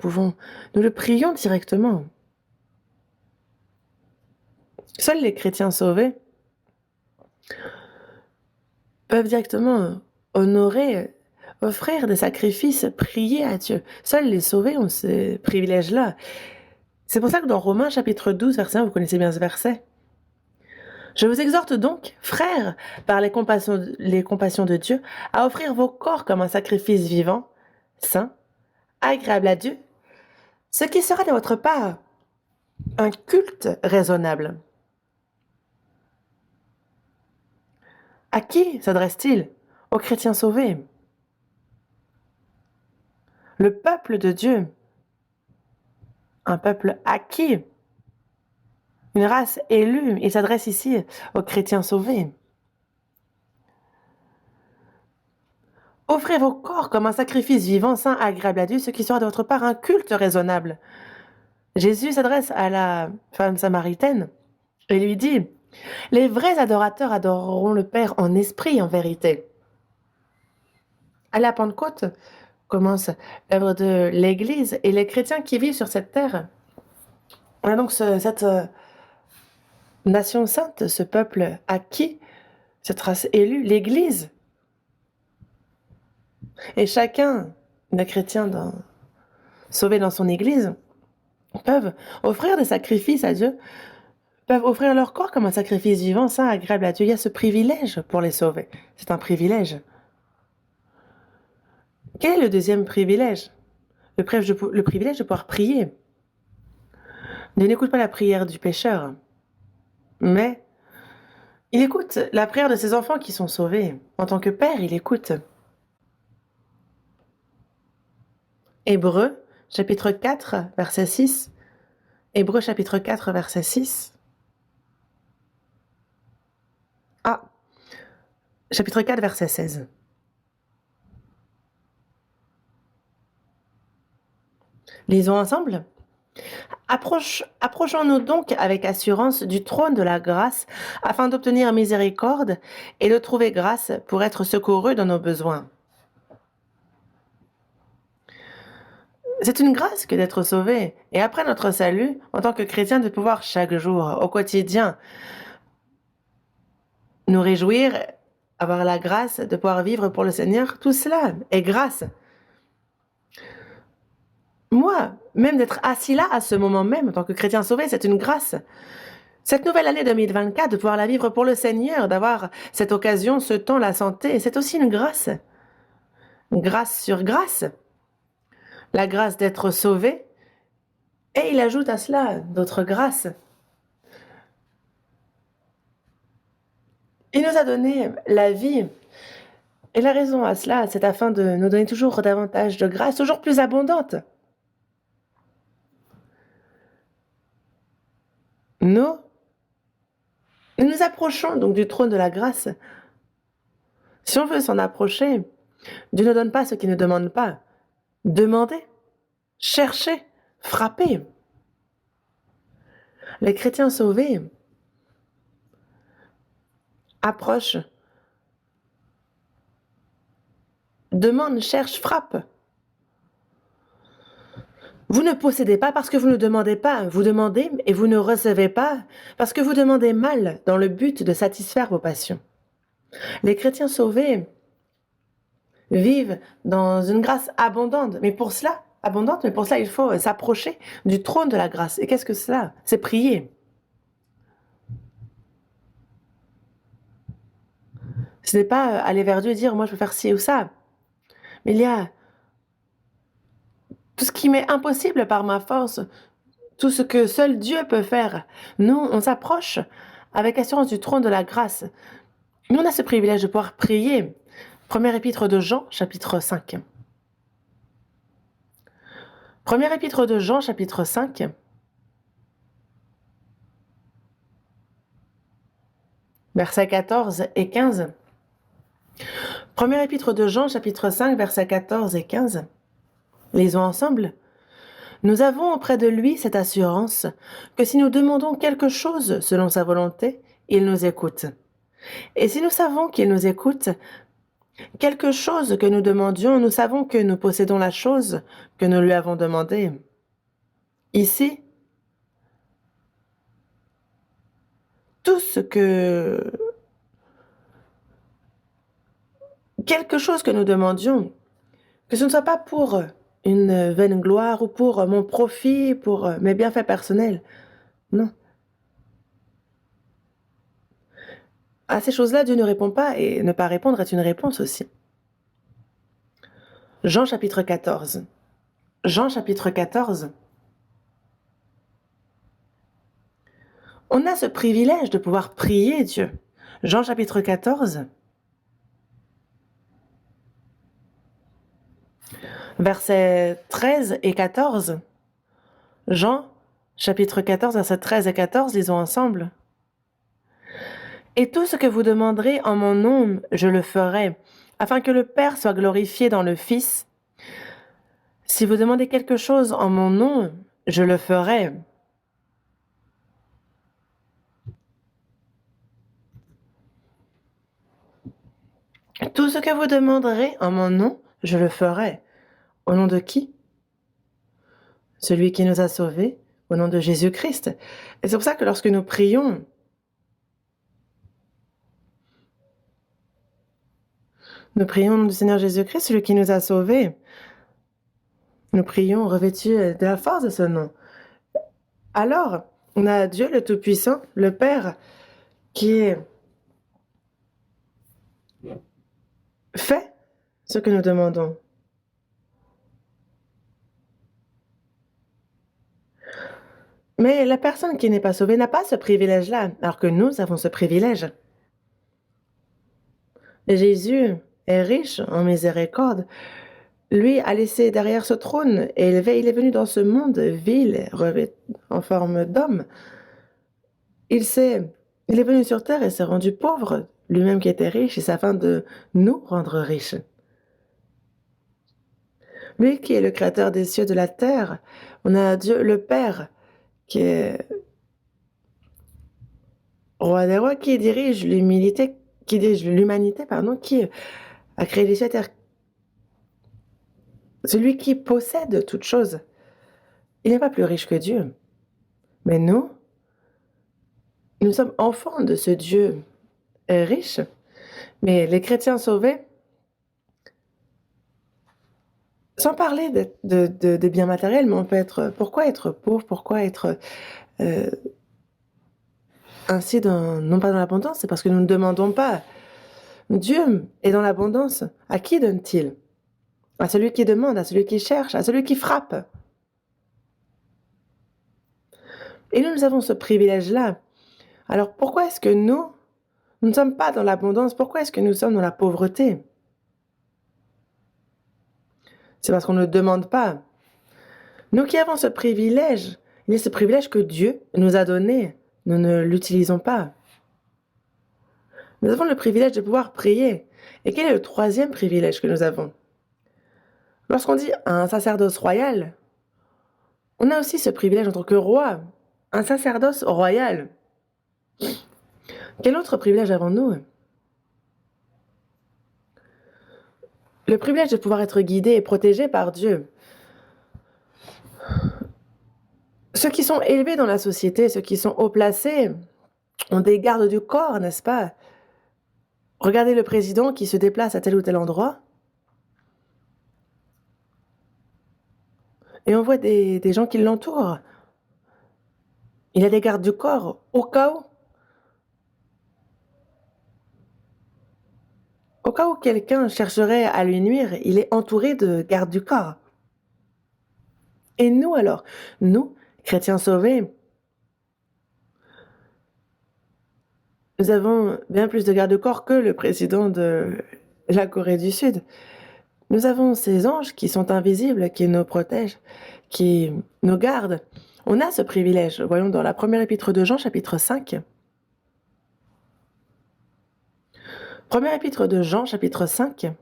le prions directement. Seuls les chrétiens sauvés peuvent directement honorer, offrir des sacrifices, prier à Dieu. Seuls les sauvés ont ces privilèges-là. C'est pour ça que dans Romains chapitre 12, verset 1, vous connaissez bien ce verset. Je vous exhorte donc, frères, par les compassions de Dieu, à offrir vos corps comme un sacrifice vivant, saint, agréable à Dieu, ce qui sera de votre part un culte raisonnable. À qui s'adresse-t-il? Aux chrétiens sauvés. Le peuple de Dieu, un peuple acquis, une race élue. Il s'adresse ici aux chrétiens sauvés. Offrez vos corps comme un sacrifice vivant, saint, agréable à Dieu, ce qui sera de votre part un culte raisonnable. Jésus s'adresse à la femme samaritaine et lui dit: les vrais adorateurs adoreront le Père en esprit et en vérité. À la Pentecôte commence l'œuvre de l'Église et les chrétiens qui vivent sur cette terre. On a donc cette nation sainte, ce peuple acquis, cette race élue, l'Église. Et chacun des chrétiens sauvés dans son Église peuvent offrir des sacrifices à Dieu, peuvent offrir leur corps comme un sacrifice vivant, saint, agréable à Dieu. Il y a ce privilège pour les sauver. C'est un privilège. Quel est le deuxième privilège? Le privilège de pouvoir prier. Dieu n'écoute pas la prière du pécheur, mais il écoute la prière de ses enfants qui sont sauvés. En tant que père, il écoute. Hébreux, chapitre 4, verset 6. Hébreux, chapitre 4, verset 6. Ah, chapitre 4, verset 16. Lisons ensemble. Approchons-nous donc avec assurance du trône de la grâce afin d'obtenir miséricorde et de trouver grâce pour être secourus dans nos besoins. C'est une grâce que d'être sauvé et après notre salut, en tant que chrétien, de pouvoir chaque jour, au quotidien, nous réjouir, avoir la grâce de pouvoir vivre pour le Seigneur. Tout cela est grâce. Moi, même d'être assis là à ce moment même, en tant que chrétien sauvé, c'est une grâce. Cette nouvelle année 2024, de pouvoir la vivre pour le Seigneur, d'avoir cette occasion, ce temps, la santé, c'est aussi une grâce. Grâce sur grâce. La grâce d'être sauvé. Et il ajoute à cela d'autres grâces. Il nous a donné la vie. Et la raison à cela, c'est afin de nous donner toujours davantage de grâce, toujours plus abondante. Nous nous approchons donc du trône de la grâce. Si on veut s'en approcher, Dieu ne donne pas ce qu'il ne demande pas. Demandez, cherchez, frappez. Les chrétiens sauvés approchent, demandent, cherchent, frappent. Vous ne possédez pas parce que vous ne demandez pas. Vous demandez et vous ne recevez pas parce que vous demandez mal dans le but de satisfaire vos passions. Les chrétiens sauvés vivent dans une grâce abondante, mais pour cela, il faut s'approcher du trône de la grâce. Et qu'est-ce que cela? C'est prier. Ce n'est pas aller vers Dieu et dire, moi je peux faire ci ou ça. Mais il y a tout ce qui m'est impossible par ma force, tout ce que seul Dieu peut faire. Nous, on s'approche avec assurance du trône de la grâce. Nous, on a ce privilège de pouvoir prier. Première épître de Jean, chapitre 5. Première épître de Jean, chapitre 5. Versets 14 et 15. Première épître de Jean, chapitre 5, versets 14 et 15. Lisons ensemble. Nous avons auprès de lui cette assurance que si nous demandons quelque chose selon sa volonté, il nous écoute. Et si nous savons qu'il nous écoute, quelque chose que nous demandions, nous savons que nous possédons la chose que nous lui avons demandée. Ici, tout ce que... quelque chose que nous demandions, que ce ne soit pas pour une vaine gloire ou pour mon profit, pour mes bienfaits personnels. Non. À ces choses-là, Dieu ne répond pas et ne pas répondre est une réponse aussi. Jean chapitre 14. Jean chapitre 14. On a ce privilège de pouvoir prier Dieu. Jean chapitre 14. Versets 13 et 14. Jean chapitre 14, versets 13 et 14, lisons ensemble. Et tout ce que vous demanderez en mon nom, je le ferai, afin que le Père soit glorifié dans le Fils. Si vous demandez quelque chose en mon nom, je le ferai. Tout ce que vous demanderez en mon nom, je le ferai. Au nom de qui? Celui qui nous a sauvés, au nom de Jésus-Christ. Et c'est pour ça que lorsque nous prions, nous prions au nom du Seigneur Jésus-Christ, celui qui nous a sauvés. Nous prions revêtus de la force de ce nom. Alors, on a Dieu le Tout-Puissant, le Père, qui fait ce que nous demandons. Mais la personne qui n'est pas sauvée n'a pas ce privilège-là, alors que nous avons ce privilège. Jésus est riche en miséricorde. Lui a laissé derrière ce trône élevé, il est venu dans ce monde vil, en forme d'homme. Il est venu sur terre et s'est rendu pauvre, lui-même qui était riche, et c'est afin de nous rendre riches. Lui qui est le créateur des cieux et de la terre, on a Dieu le Père, qui est roi des rois, qui dirige l'humanité, qui a créé les cieux et la terre. Celui qui possède toutes choses. Il n'est pas plus riche que Dieu. Mais nous sommes enfants de ce Dieu riche. Mais les chrétiens sauvés, sans parler des biens matériels, mais on peut être... Pourquoi être pauvre? Pourquoi être ainsi non pas dans l'abondance? C'est parce que nous ne demandons pas. Dieu est dans l'abondance. À qui donne-t-il? À celui qui demande, à celui qui cherche, à celui qui frappe. Et nous avons ce privilège-là. Alors pourquoi est-ce que nous ne sommes pas dans l'abondance? Pourquoi est-ce que nous sommes dans la pauvreté? C'est parce qu'on ne demande pas. Nous qui avons ce privilège, il y a ce privilège que Dieu nous a donné. Nous ne l'utilisons pas. Nous avons le privilège de pouvoir prier. Et quel est le troisième privilège que nous avons? Lorsqu'on dit un sacerdoce royal, on a aussi ce privilège en tant que roi, un sacerdoce royal. Quel autre privilège avons-nous? Le privilège de pouvoir être guidé et protégé par Dieu. Ceux qui sont élevés dans la société, ceux qui sont haut placés, ont des gardes du corps, n'est-ce pas? Regardez le président qui se déplace à tel ou tel endroit. Et on voit des gens qui l'entourent. Il a des gardes du corps, au cas où. Au cas où quelqu'un chercherait à lui nuire, il est entouré de gardes du corps. Et nous alors, nous, chrétiens sauvés, nous avons bien plus de garde-corps que le président de la Corée du Sud. Nous avons ces anges qui sont invisibles, qui nous protègent, qui nous gardent. On a ce privilège. Voyons dans la première épître de Jean, chapitre 5. Premier épître de Jean, chapitre 5.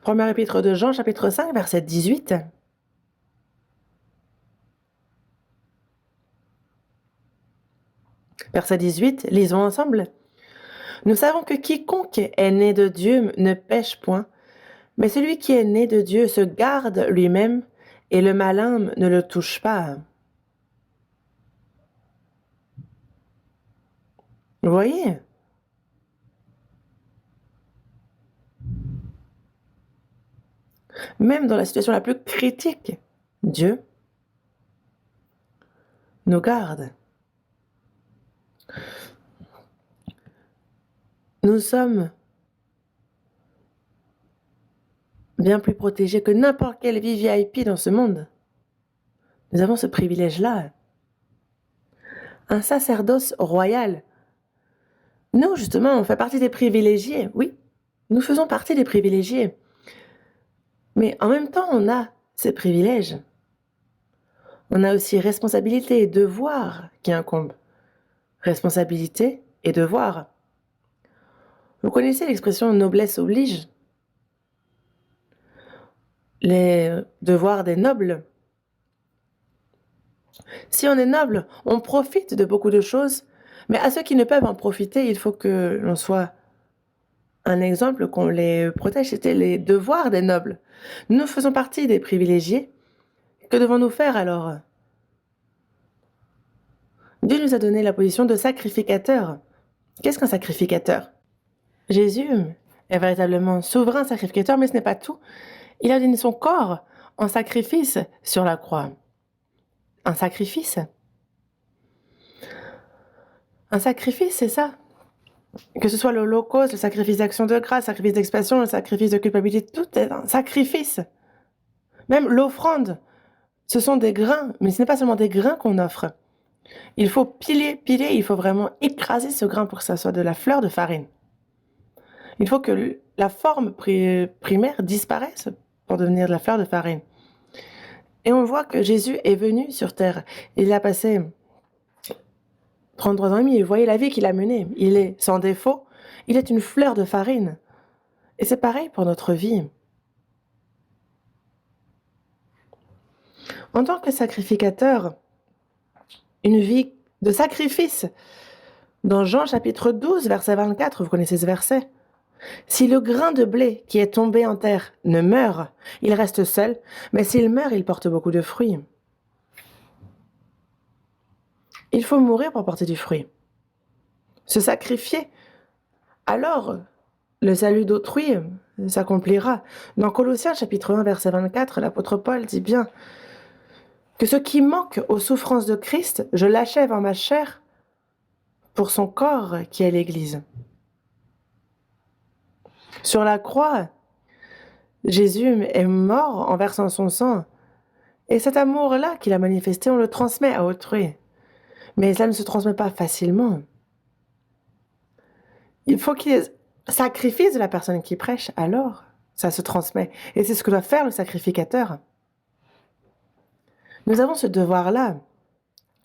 Premier épître de Jean, chapitre 5, verset 18. Verset 18, lisons ensemble. Nous savons que quiconque est né de Dieu ne pêche point, mais celui qui est né de Dieu se garde lui-même, et le malin ne le touche pas. Vous voyez? Même dans la situation la plus critique, Dieu nous garde. Nous sommes bien plus protégés que n'importe quelle vie VIP dans ce monde. Nous avons ce privilège-là. Un sacerdoce royal. Nous, justement, on fait partie des privilégiés. Oui, nous faisons partie des privilégiés. Mais en même temps, on a ces privilèges. On a aussi responsabilité et devoir qui incombent. Responsabilité et devoir. Vous connaissez l'expression noblesse oblige? Les devoirs des nobles. Si on est noble, on profite de beaucoup de choses, mais à ceux qui ne peuvent en profiter, il faut que l'on soit un exemple, qu'on les protège. C'était les devoirs des nobles. Nous faisons partie des privilégiés. Que devons-nous faire alors? Dieu nous a donné la position de sacrificateur. Qu'est-ce qu'un sacrificateur? Jésus est véritablement souverain sacrificateur, mais ce n'est pas tout. Il a donné son corps en sacrifice sur la croix. Un sacrifice. Un sacrifice, c'est ça. Que ce soit l'Holocauste, le sacrifice d'action de grâce, le sacrifice d'expiation, le sacrifice de culpabilité, tout est un sacrifice. Même l'offrande, ce sont des grains, mais ce n'est pas seulement des grains qu'on offre. Il faut piler, il faut vraiment écraser ce grain pour que ça soit de la fleur de farine. Il faut que la forme primaire disparaisse pour devenir de la fleur de farine. Et on voit que Jésus est venu sur terre. Il a passé 33 ans et demi, et vous voyez la vie qu'il a menée. Il est sans défaut, il est une fleur de farine. Et c'est pareil pour notre vie. En tant que sacrificateur, une vie de sacrifice. Dans Jean chapitre 12, verset 24, vous connaissez ce verset. Si le grain de blé qui est tombé en terre ne meurt, il reste seul, mais s'il meurt, il porte beaucoup de fruits. Il faut mourir pour porter du fruit. Se sacrifier. Alors, le salut d'autrui s'accomplira. Dans Colossiens chapitre 1, verset 24, l'apôtre Paul dit bien que ce qui manque aux souffrances de Christ, je l'achève en ma chair pour son corps qui est l'Église. Sur la croix, Jésus est mort en versant son sang. Et cet amour-là qu'il a manifesté, on le transmet à autrui. Mais ça ne se transmet pas facilement. Il faut qu'il y ait sacrifice de la personne qui prêche, alors ça se transmet. Et c'est ce que doit faire le sacrificateur. Nous avons ce devoir-là.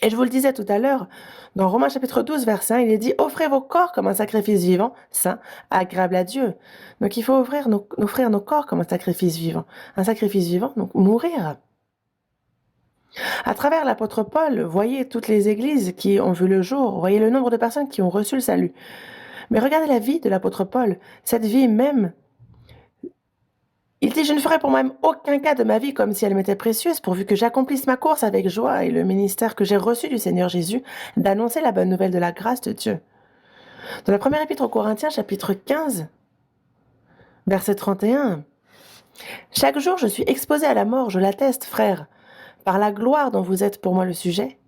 Et je vous le disais tout à l'heure, dans Romains chapitre 12, verset 1, il est dit « Offrez vos corps comme un sacrifice vivant, saint, agréable à Dieu ». Donc il faut offrir nos corps comme un sacrifice vivant. Un sacrifice vivant, donc mourir. À travers l'apôtre Paul, voyez toutes les églises qui ont vu le jour, voyez le nombre de personnes qui ont reçu le salut. Mais regardez la vie de l'apôtre Paul, cette vie même. Il dit « Je ne ferai pour moi-même aucun cas de ma vie comme si elle m'était précieuse, pourvu que j'accomplisse ma course avec joie et le ministère que j'ai reçu du Seigneur Jésus, d'annoncer la bonne nouvelle de la grâce de Dieu. » Dans la première épître aux Corinthiens, chapitre 15, verset 31, « Chaque jour je suis exposé à la mort, je l'atteste, frères, par la gloire dont vous êtes pour moi le sujet,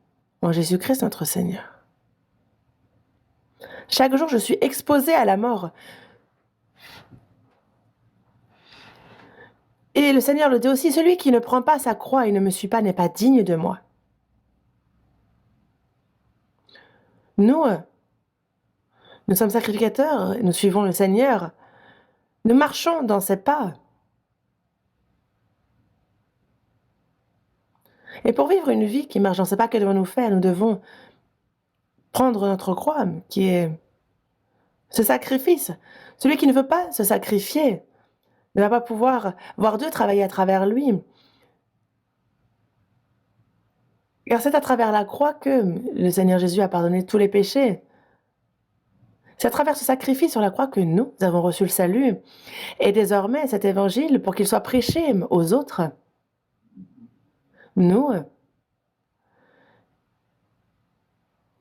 en Jésus-Christ notre Seigneur. » Chaque jour je suis exposé à la mort. Et le Seigneur le dit aussi, celui qui ne prend pas sa croix et ne me suit pas n'est pas digne de moi. Nous sommes sacrificateurs, nous suivons le Seigneur. Nous marchons dans ses pas. Et pour vivre une vie qui marche, on ne sait pas que devons-nous faire, nous devons prendre notre croix, qui est ce sacrifice. Celui qui ne veut pas se sacrifier ne va pas pouvoir voir Dieu travailler à travers lui. Car c'est à travers la croix que le Seigneur Jésus a pardonné tous les péchés. C'est à travers ce sacrifice sur la croix que nous avons reçu le salut. Et désormais, cet évangile, pour qu'il soit prêché aux autres, nous,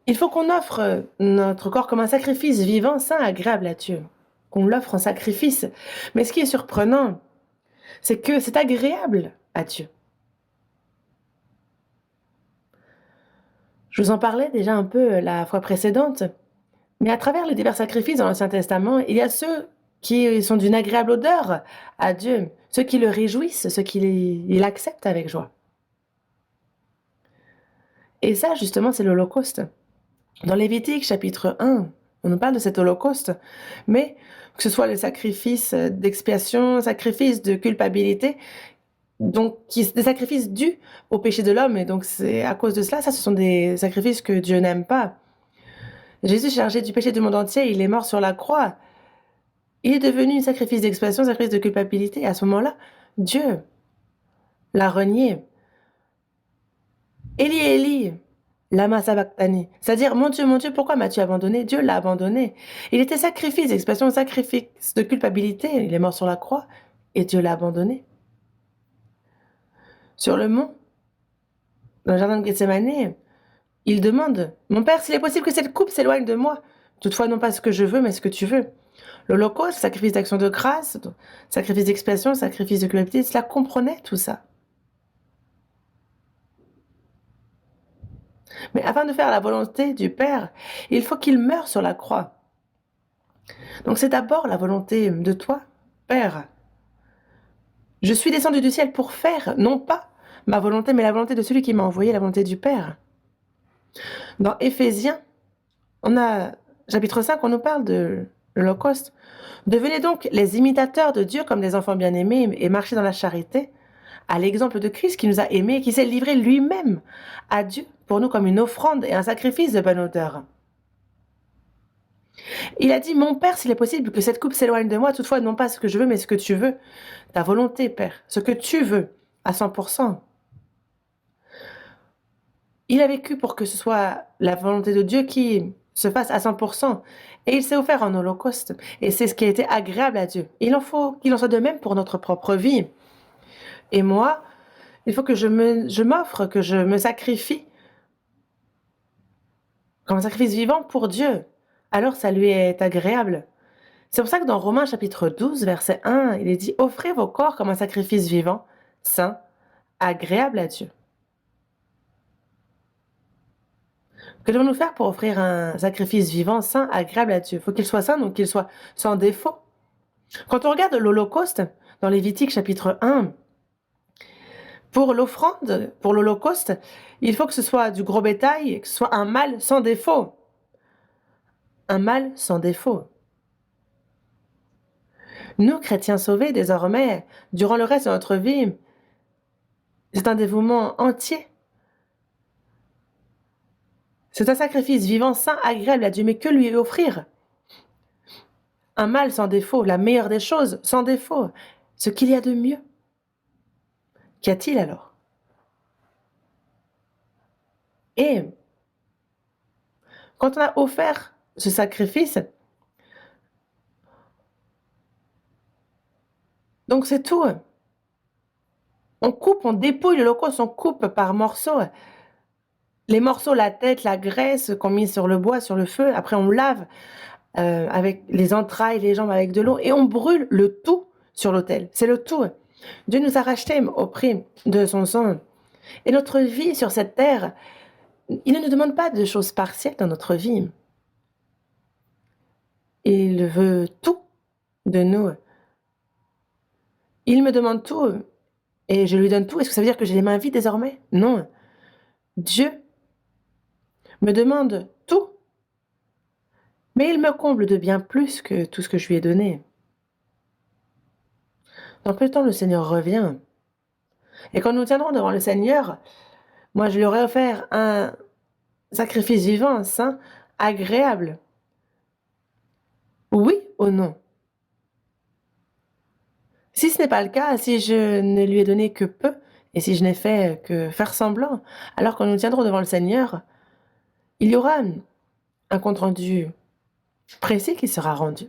il faut qu'on offre notre corps comme un sacrifice vivant, saint, agréable à Dieu. Qu'on l'offre en sacrifice. Mais ce qui est surprenant, c'est que c'est agréable à Dieu. Je vous en parlais déjà un peu la fois précédente, mais à travers les divers sacrifices dans l'Ancien Testament, il y a ceux qui sont d'une agréable odeur à Dieu, ceux qui le réjouissent, ceux qui l'acceptent avec joie. Et ça, justement, c'est l'Holocauste. Dans Lévitique, chapitre 1, on nous parle de cet Holocauste, mais que ce soit les sacrifices d'expiation, sacrifices de culpabilité, donc des sacrifices dus au péché de l'homme, et donc c'est à cause de cela, ça, ce sont des sacrifices que Dieu n'aime pas. Jésus, chargé du péché du monde entier, il est mort sur la croix. Il est devenu un sacrifice d'expiation, sacrifice de culpabilité. Et à ce moment-là, Dieu l'a renié. Eli, Eli, lama sabachthani. C'est-à-dire, mon Dieu, pourquoi m'as-tu abandonné? Dieu l'a abandonné. Il était sacrifice d'expiation, sacrifice de culpabilité. Il est mort sur la croix et Dieu l'a abandonné. Sur le mont, dans le jardin de Gethsémani, il demande, mon Père, s'il est possible que cette coupe s'éloigne de moi. Toutefois, non pas ce que je veux, mais ce que tu veux. L'Holocauste, sacrifice d'action de grâce, sacrifice d'expiation, sacrifice de culpabilité, cela comprenait tout ça. Mais afin de faire la volonté du Père, il faut qu'il meure sur la croix. Donc c'est d'abord la volonté de toi, Père. Je suis descendu du ciel pour faire, non pas ma volonté, mais la volonté de celui qui m'a envoyé, la volonté du Père. Dans Éphésiens, on a, chapitre 5, on nous parle de l'Holocauste. Devenez donc les imitateurs de Dieu comme des enfants bien-aimés et marchez dans la charité, à l'exemple de Christ qui nous a aimés et qui s'est livré lui-même à Dieu pour nous comme une offrande et un sacrifice de bonne odeur. Il a dit, mon Père, s'il est possible que cette coupe s'éloigne de moi, toutefois non pas ce que je veux, mais ce que tu veux. Ta volonté, Père, ce que tu veux, à 100%. Il a vécu pour que ce soit la volonté de Dieu qui se fasse à 100%. Et il s'est offert en holocauste. Et c'est ce qui a été agréable à Dieu. Il en faut qu'il en soit de même pour notre propre vie. Et moi, il faut que je m'offre, que je me sacrifie comme un sacrifice vivant pour Dieu. Alors ça lui est agréable. C'est pour ça que dans Romains chapitre 12, verset 1, il est dit « Offrez vos corps comme un sacrifice vivant, saint, agréable à Dieu ». Que devons-nous faire pour offrir un sacrifice vivant, saint, agréable à Dieu? Il faut qu'il soit saint, donc qu'il soit sans défaut. Quand on regarde l'Holocauste, dans Lévitique chapitre 1, pour l'offrande, pour l'Holocauste, il faut que ce soit du gros bétail, que ce soit un mâle sans défaut. Un mâle sans défaut. Nous, chrétiens sauvés, désormais, durant le reste de notre vie, c'est un dévouement entier. C'est un sacrifice vivant, saint, agréable à Dieu, mais que lui offrir? Un mâle sans défaut, la meilleure des choses, sans défaut, ce qu'il y a de mieux. Qu'y a-t-il alors? Et quand on a offert ce sacrifice, donc c'est tout. On coupe, on dépouille l'holocauste, on coupe par morceaux. Les morceaux, la tête, la graisse qu'on met sur le bois, sur le feu. Après, on lave avec les entrailles, les jambes avec de l'eau et on brûle le tout sur l'autel. C'est le tout. Dieu nous a rachetés au prix de son sang. Et notre vie sur cette terre, il ne nous demande pas de choses partielles dans notre vie. Il veut tout de nous. Il me demande tout et je lui donne tout. Est-ce que ça veut dire que j'ai les mains vides désormais? Non. Dieu me demande tout, mais il me comble de bien plus que tout ce que je lui ai donné. Dans peu de temps, le Seigneur revient. Et quand nous tiendrons devant le Seigneur, Moi, je lui aurais offert un sacrifice vivant, saint, agréable. Oui ou non? Si ce n'est pas le cas, si je ne lui ai donné que peu, et si je n'ai fait que faire semblant, alors quand nous tiendrons devant le Seigneur, il y aura un compte-rendu précis qui sera rendu.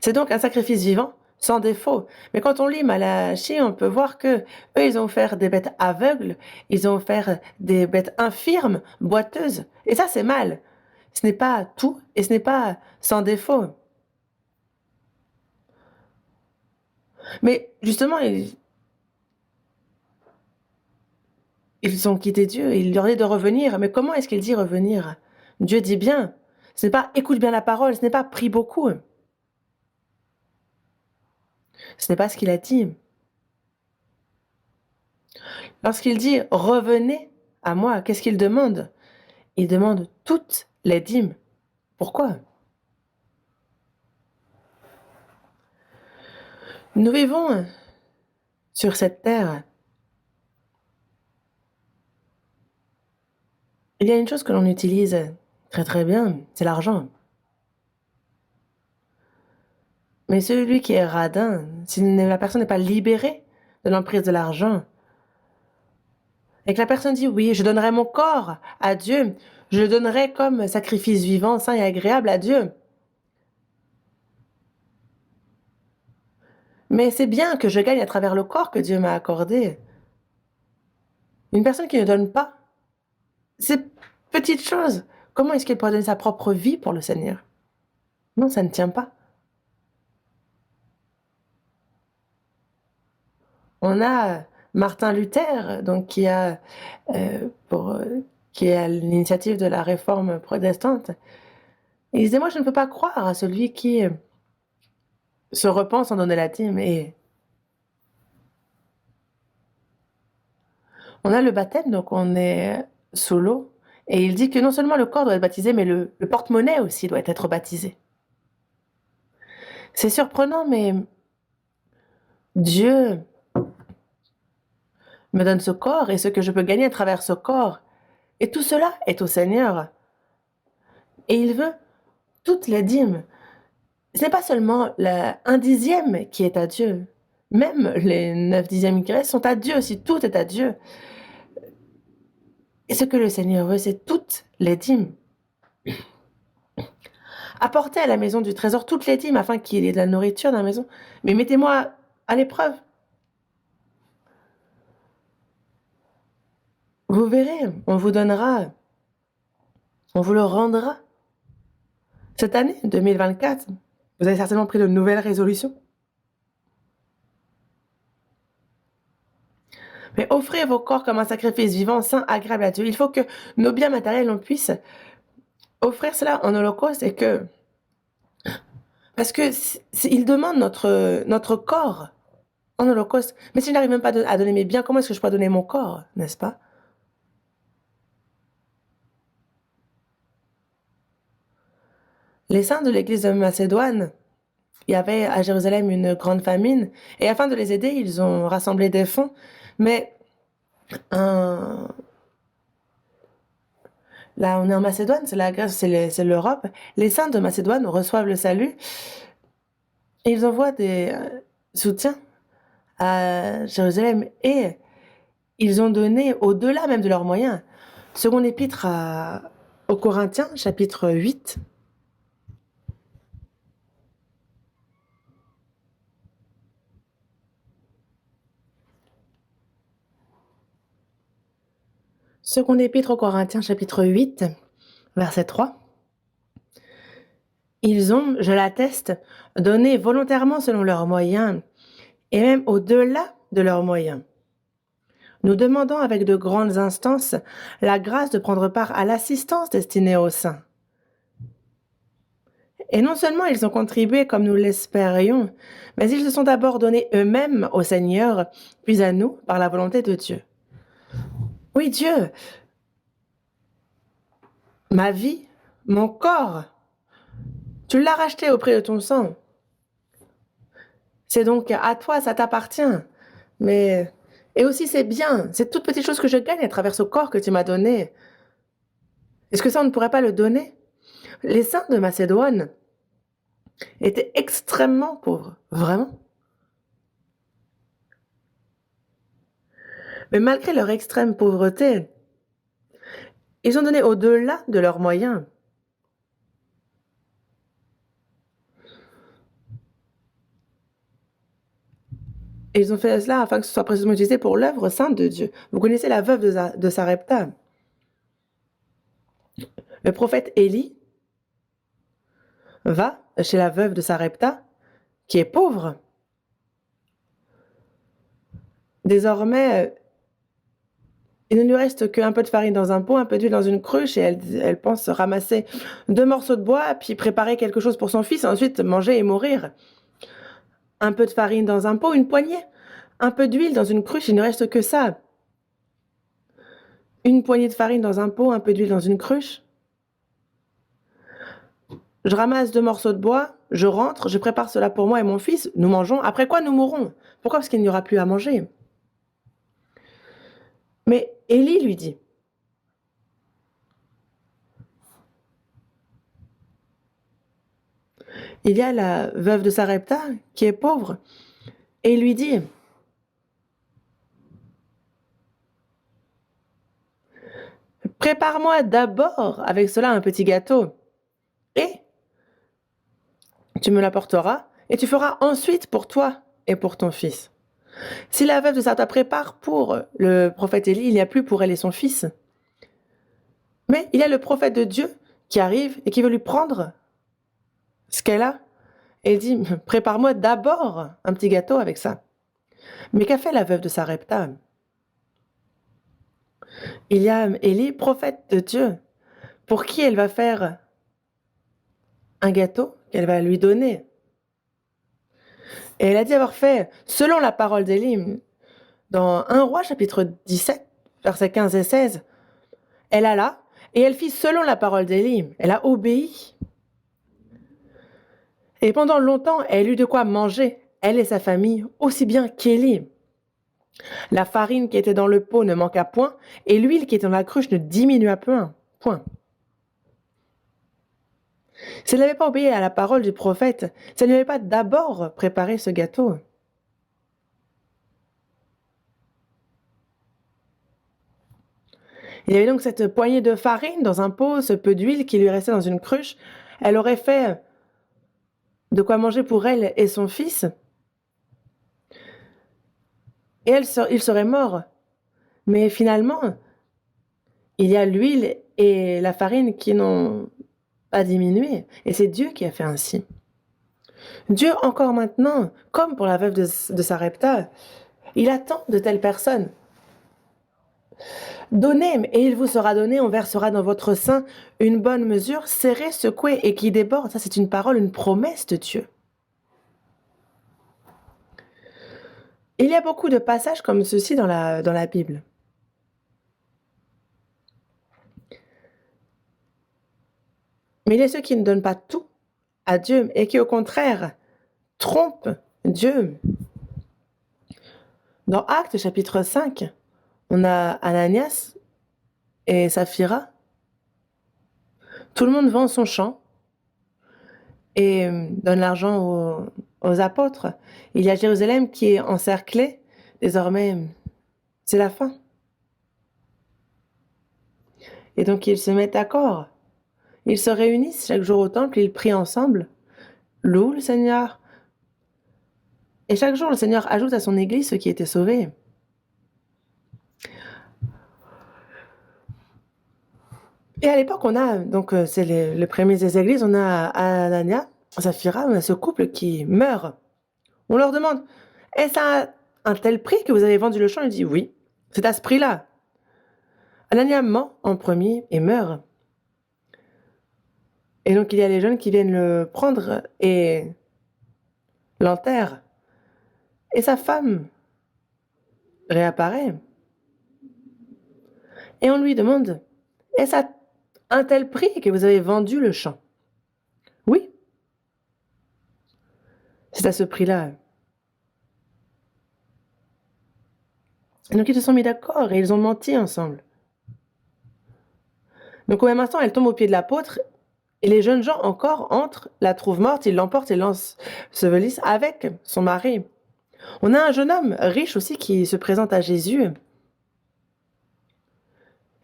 C'est donc un sacrifice vivant, sans défaut. Mais quand on lit Malachie, on peut voir que eux, ils ont offert des bêtes aveugles, ils ont offert des bêtes infirmes, boiteuses. Et ça, c'est mal. Ce n'est pas tout et ce n'est pas sans défaut. Mais justement, ils ont quitté Dieu, il leur dit de revenir. Mais comment est-ce qu'il dit revenir? Dieu dit bien. Ce n'est pas écoute bien la parole, ce n'est pas prie beaucoup. Ce n'est pas ce qu'il a dit. Lorsqu'il dit revenez à moi, qu'est-ce qu'il demande? Il demande toutes les dîmes. Pourquoi? Nous vivons sur cette terre. Il y a une chose que l'on utilise très très bien, c'est l'argent. Mais celui qui est radin, si la personne n'est pas libérée de l'emprise de l'argent, et que la personne dit oui, je donnerai mon corps à Dieu, je le donnerai comme sacrifice vivant, saint et agréable à Dieu. Mais c'est bien que je gagne à travers le corps que Dieu m'a accordé. Une personne qui ne donne pas ces petites choses, comment est-ce qu'elle pourrait donner sa propre vie pour le Seigneur? Non, ça ne tient pas. On a Martin Luther, donc qui est à l'initiative de la réforme protestante. Il disait, moi, je ne peux pas croire à celui qui se repent sans donner la dîme. Et on a le baptême, donc on est sous l'eau. Et il dit que non seulement le corps doit être baptisé, mais le porte-monnaie aussi doit être baptisé. C'est surprenant, mais Dieu me donne ce corps et ce que je peux gagner à travers ce corps. Et tout cela est au Seigneur. Et il veut toutes les dîmes. Ce n'est pas seulement un dixième qui est à Dieu. Même les 9/10 qui restent sont à Dieu aussi. Tout est à Dieu. Et ce que le Seigneur veut, c'est toutes les dîmes. Apportez à la maison du trésor toutes les dîmes afin qu'il y ait de la nourriture dans la maison. Mais mettez-moi à l'épreuve. Vous verrez, on vous donnera, on vous le rendra. Cette année, 2024, vous avez certainement pris de nouvelles résolutions. Mais offrez vos corps comme un sacrifice vivant, saint, agréable à Dieu. Il faut que nos biens matériels, on puisse offrir cela en holocauste et que... Parce que il demande notre corps en holocauste. Mais si je n'arrive même pas à donner mes biens, comment est-ce que je peux donner mon corps, n'est-ce pas? Les saints de l'église de Macédoine, il y avait à Jérusalem une grande famine, et afin de les aider, ils ont rassemblé des fonds. Mais là, on est en Macédoine, c'est la Grèce, c'est l'Europe. Les saints de Macédoine reçoivent le salut et ils envoient des soutiens à Jérusalem et ils ont donné au-delà même de leurs moyens. Seconde épître aux Corinthiens, chapitre 8. Seconde épître aux Corinthiens, chapitre 8, verset 3. Ils ont, je l'atteste, donné volontairement selon leurs moyens et même au-delà de leurs moyens. Nous demandons avec de grandes instances la grâce de prendre part à l'assistance destinée aux saints. Et non seulement ils ont contribué comme nous l'espérions, mais ils se sont d'abord donnés eux-mêmes au Seigneur, puis à nous par la volonté de Dieu. Oui, Dieu, ma vie, mon corps, tu l'as racheté au prix de ton sang. C'est donc à toi, ça t'appartient. Mais Et aussi c'est bien, c'est toutes petites choses que je gagne à travers ce corps que tu m'as donné. Est-ce que ça, on ne pourrait pas le donner? Les saints de Macédoine étaient extrêmement pauvres, vraiment. Mais malgré leur extrême pauvreté, ils ont donné au-delà de leurs moyens. Et ils ont fait cela afin que ce soit précisément utilisé pour l'œuvre sainte de Dieu. Vous connaissez la veuve de Sarepta. Le prophète Élie va chez la veuve de Sarepta, qui est pauvre. Désormais, il ne lui reste qu'un peu de farine dans un pot, un peu d'huile dans une cruche, et elle pense ramasser 2 morceaux de bois, puis préparer quelque chose pour son fils, et ensuite manger et mourir. Un peu de farine dans un pot, une poignée. Un peu d'huile dans une cruche, il ne reste que ça. Une poignée de farine dans un pot, un peu d'huile dans une cruche. Je ramasse 2 morceaux de bois, je rentre, je prépare cela pour moi et mon fils, nous mangeons, après quoi nous mourrons. Pourquoi? Parce qu'il n'y aura plus à manger. Mais Élie lui dit, il y a la veuve de Sarepta qui est pauvre, et il lui dit, prépare-moi d'abord avec cela un petit gâteau, et tu me l'apporteras, et tu feras ensuite pour toi et pour ton fils. Si la veuve de Sarepta prépare pour le prophète Élie, il n'y a plus pour elle et son fils. Mais il y a le prophète de Dieu qui arrive et qui veut lui prendre ce qu'elle a. Et il dit, prépare-moi d'abord un petit gâteau avec ça. Mais qu'a fait la veuve de Sarepta? Il y a Élie, prophète de Dieu, pour qui elle va faire un gâteau qu'elle va lui donner. Et elle a dit avoir fait, selon la parole d'Élie, dans 1 Roi chapitre 17, versets 15 et 16, elle alla et elle fit selon la parole d'Élie. Elle a obéi. Et pendant longtemps, elle eut de quoi manger, elle et sa famille, aussi bien qu'Élie. La farine qui était dans le pot ne manqua point, et l'huile qui était dans la cruche ne diminua point. Si elle n'avait pas obéi à la parole du prophète, si elle n'avait pas d'abord préparé ce gâteau, il y avait donc cette poignée de farine dans un pot, ce peu d'huile qui lui restait dans une cruche. Elle aurait fait de quoi manger pour elle et son fils, et il serait mort. Mais finalement, il y a l'huile et la farine qui n'ont pas diminué, et c'est Dieu qui a fait ainsi. Dieu, encore maintenant, comme pour la veuve de Sarepta, il attend de telles personnes. Donnez, et il vous sera donné, on versera dans votre sein une bonne mesure, serrée, secouée et qui déborde. Ça, c'est une parole, une promesse de Dieu. Il y a beaucoup de passages comme ceci dans la Bible. Mais il y a ceux qui ne donnent pas tout à Dieu et qui, au contraire, trompent Dieu. Dans Actes chapitre 5, on a Ananias et Saphira. Tout le monde vend son champ et donne l'argent aux apôtres. Il y a Jérusalem qui est encerclée. Désormais, c'est la fin. Et donc, ils se mettent d'accord. Ils se réunissent chaque jour au temple, ils prient ensemble, louent le Seigneur. Et chaque jour, le Seigneur ajoute à son Église ceux qui étaient sauvés. Et à l'époque, on a, donc c'est les premiers des églises, on a Anania, Saphira, on a ce couple qui meurt. On leur demande, est-ce à un tel prix que vous avez vendu le champ? Il dit, oui, c'est à ce prix-là. Anania ment en premier et meurt. Et donc, il y a les jeunes qui viennent le prendre et l'enterrent. Et sa femme réapparaît. Et on lui demande, est-ce à un tel prix que vous avez vendu le champ? Oui, c'est à ce prix-là. Et donc ils se sont mis d'accord et ils ont menti ensemble. Donc au même instant, elle tombe aux pieds de l'apôtre et les jeunes gens encore entrent, la trouvent morte, ils l'emportent et l'ensevelissent avec son mari. On a un jeune homme riche aussi qui se présente à Jésus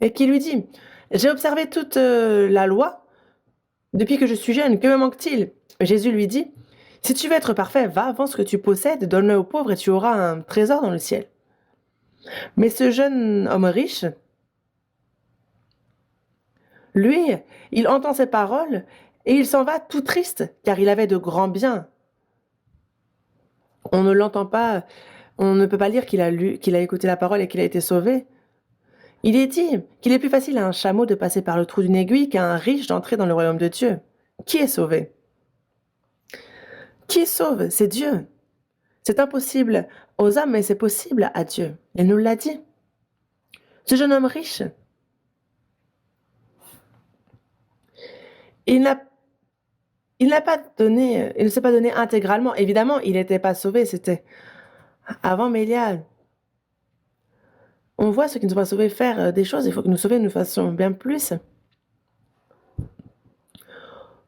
et qui lui dit: «J'ai observé toute la loi depuis que je suis jeune, que me manque-t-il?» Jésus lui dit: «Si tu veux être parfait, va, vends ce que tu possèdes, donne-le aux pauvres et tu auras un trésor dans le ciel.» Mais ce jeune homme riche, lui, il entend ces paroles et il s'en va tout triste, car il avait de grands biens. On ne l'entend pas, on ne peut pas lire qu'il a écouté la parole et qu'il a été sauvé. Il est dit qu'il est plus facile à un chameau de passer par le trou d'une aiguille qu'à un riche d'entrer dans le royaume de Dieu. Qui est sauvé? Qui sauve? C'est Dieu. C'est impossible aux hommes, mais c'est possible à Dieu. Il nous l'a dit. Ce jeune homme riche, il n'a il n'a pas donné, il ne s'est pas donné intégralement. Évidemment, il n'était pas sauvé, c'était avant Mélial. On voit ceux qui ne sont pas sauvés faire des choses, il faut que nous sauver, nous fassions bien plus.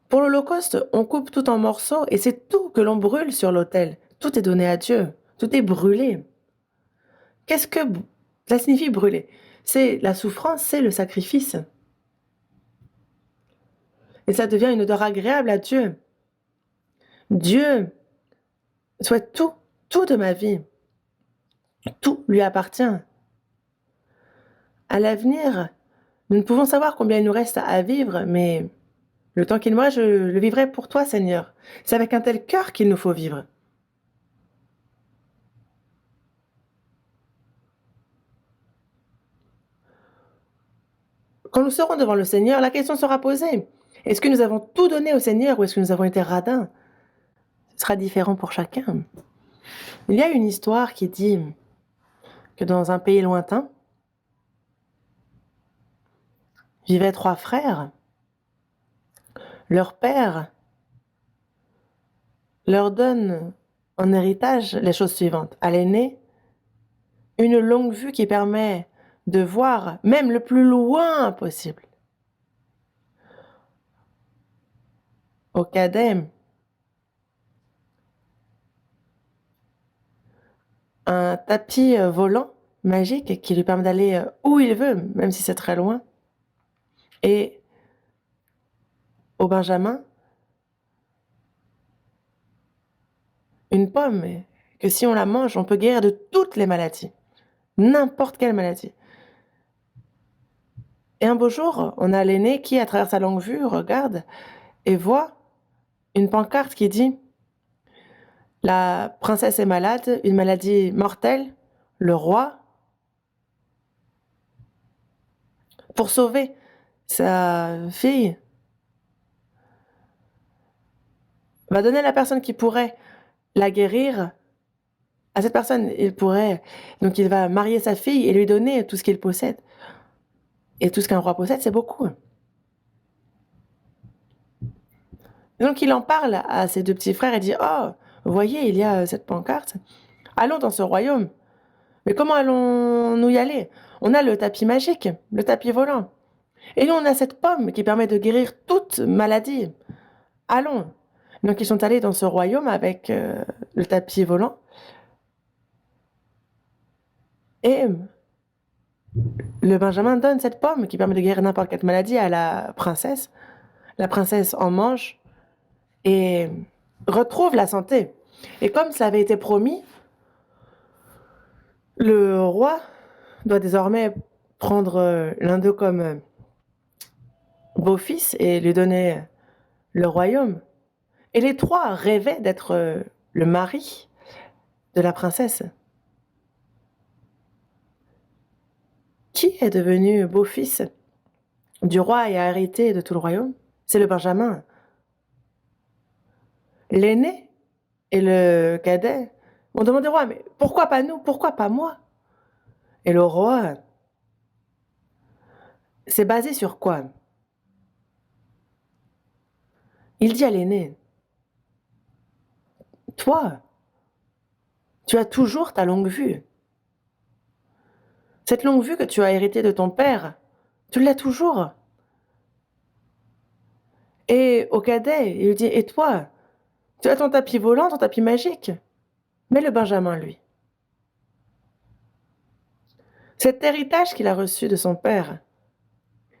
Pour l'Holocauste, on coupe tout en morceaux et c'est tout que l'on brûle sur l'autel. Tout est donné à Dieu. Tout est brûlé. Qu'est-ce que ça signifie brûler? C'est la souffrance, c'est le sacrifice. Et ça devient une odeur agréable à Dieu. Dieu souhaite tout, tout de ma vie. Tout lui appartient. À l'avenir, nous ne pouvons savoir combien il nous reste à vivre, mais le temps qu'il me reste, je le vivrai pour toi, Seigneur. C'est avec un tel cœur qu'il nous faut vivre. Quand nous serons devant le Seigneur, la question sera posée. Est-ce que nous avons tout donné au Seigneur ou est-ce que nous avons été radins? Ce sera différent pour chacun. Il y a une histoire qui dit que dans un pays lointain, vivaient 3 frères. Leur père leur donne en héritage les choses suivantes. À l'aîné, une longue vue qui permet de voir même le plus loin possible. Au cadet, un tapis volant magique qui lui permet d'aller où il veut, même si c'est très loin. Et au benjamin, une pomme que si on la mange, on peut guérir de toutes les maladies, n'importe quelle maladie. Et un beau jour, on a l'aîné qui, à travers sa longue vue, regarde et voit une pancarte qui dit: «La princesse est malade, une maladie mortelle. Le roi, pour sauver sa fille, va donner à la personne qui pourrait la guérir. À cette personne, donc il va marier sa fille et lui donner tout ce qu'il possède. Et tout ce qu'un roi possède, c'est beaucoup.» Donc il en parle à ses 2 petits frères et dit: «Oh, voyez, il y a cette pancarte. Allons dans ce royaume. Mais comment allons-nous y aller? On a le tapis magique, le tapis volant. Et nous, on a cette pomme qui permet de guérir toute maladie. Allons.» Donc ils sont allés dans ce royaume avec le tapis volant. Et le benjamin donne cette pomme qui permet de guérir n'importe quelle maladie à la princesse. La princesse en mange et retrouve la santé. Et comme cela avait été promis, le roi doit désormais prendre l'un d'eux comme beau-fils et lui donner le royaume. Et les 3 rêvaient d'être le mari de la princesse. Qui est devenu beau-fils du roi et a hérité de tout le royaume? C'est le benjamin. L'aîné et le cadet ont demandé au roi: «Mais pourquoi pas nous? Pourquoi pas moi?» Et le roi s'est basé sur quoi? Il dit à l'aîné: «Toi, tu as toujours ta longue vue. Cette longue vue que tu as héritée de ton père, tu l'as toujours. Et au cadet, il lui dit: «Et toi? Tu as ton tapis volant, ton tapis magique?» Mais le benjamin, lui, cet héritage qu'il a reçu de son père,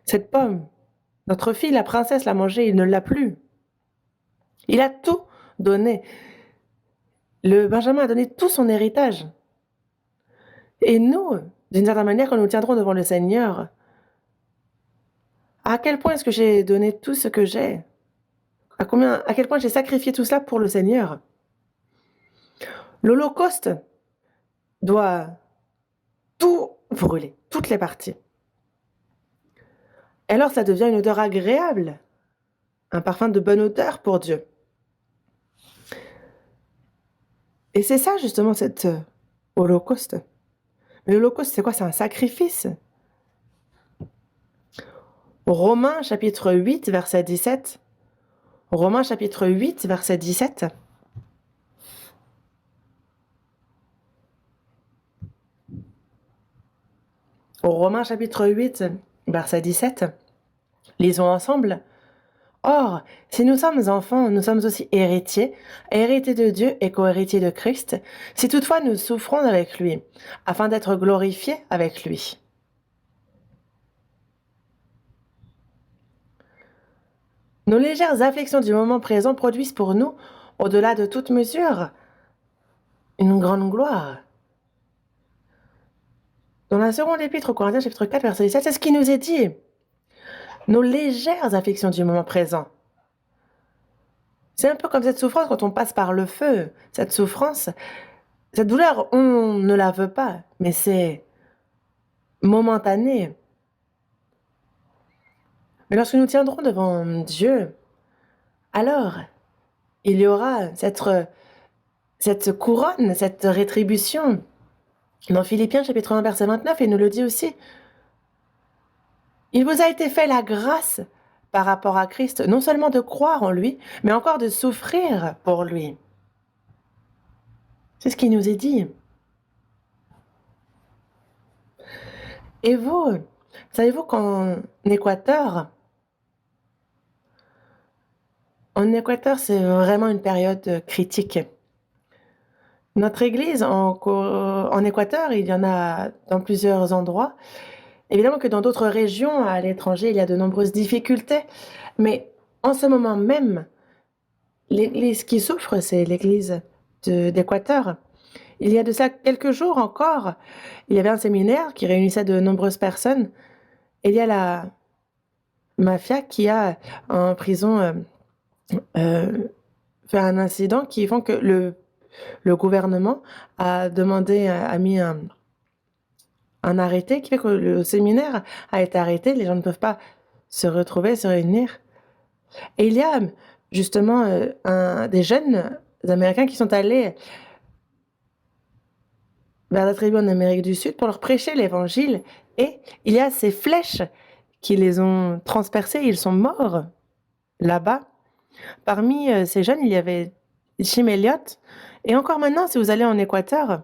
cette pomme, notre fille, la princesse, l'a mangée, il ne l'a plus. Il a tout donné. Le benjamin a donné tout son héritage. Et nous, d'une certaine manière, quand nous tiendrons devant le Seigneur, à quel point est-ce que j'ai donné tout ce que j'ai? À quel point j'ai sacrifié tout cela pour le Seigneur? L'Holocauste doit tout brûler, toutes les parties. Et alors ça devient une odeur agréable, un parfum de bonne odeur pour Dieu. Et c'est ça justement cet holocauste. Mais l'holocauste, c'est quoi? C'est un sacrifice. Romains chapitre 8, verset 17. Romains chapitre 8, verset 17. Romains chapitre 8, verset 17. Lisons ensemble. Or, si nous sommes enfants, nous sommes aussi héritiers, héritiers de Dieu et co-héritiers de Christ, si toutefois nous souffrons avec lui, afin d'être glorifiés avec lui. Nos légères afflictions du moment présent produisent pour nous, au-delà de toute mesure, une grande gloire. Dans la seconde épître aux Corinthiens, chapitre 4, verset 17, c'est ce qui nous est dit. Nos légères afflictions du moment présent. C'est un peu comme cette souffrance quand on passe par le feu. Cette souffrance, cette douleur, on ne la veut pas, mais c'est momentané. Mais lorsque nous tiendrons devant Dieu, alors il y aura cette couronne, cette rétribution. Dans Philippiens chapitre 1 verset 29, il nous le dit aussi. Il vous a été fait la grâce par rapport à Christ, non seulement de croire en lui, mais encore de souffrir pour lui. C'est ce qui nous est dit. Et vous, savez-vous qu'en Équateur, c'est vraiment une période critique. Notre église en Équateur, il y en a dans plusieurs endroits. Évidemment que dans d'autres régions à l'étranger, il y a de nombreuses difficultés, mais en ce moment même, l'église qui souffre, c'est l'église d'Équateur. Il y a de ça quelques jours encore, il y avait un séminaire qui réunissait de nombreuses personnes. Et il y a la mafia qui a en prison fait un incident qui font que le gouvernement a mis un arrêté qui fait que le séminaire a été arrêté, les gens ne peuvent pas se retrouver, se réunir. Et il y a justement des jeunes Américains qui sont allés vers la tribu en Amérique du Sud pour leur prêcher l'évangile. Et il y a ces flèches qui les ont transpercés, ils sont morts là-bas. Parmi ces jeunes, il y avait Jim Elliot. Et encore maintenant, si vous allez en Équateur,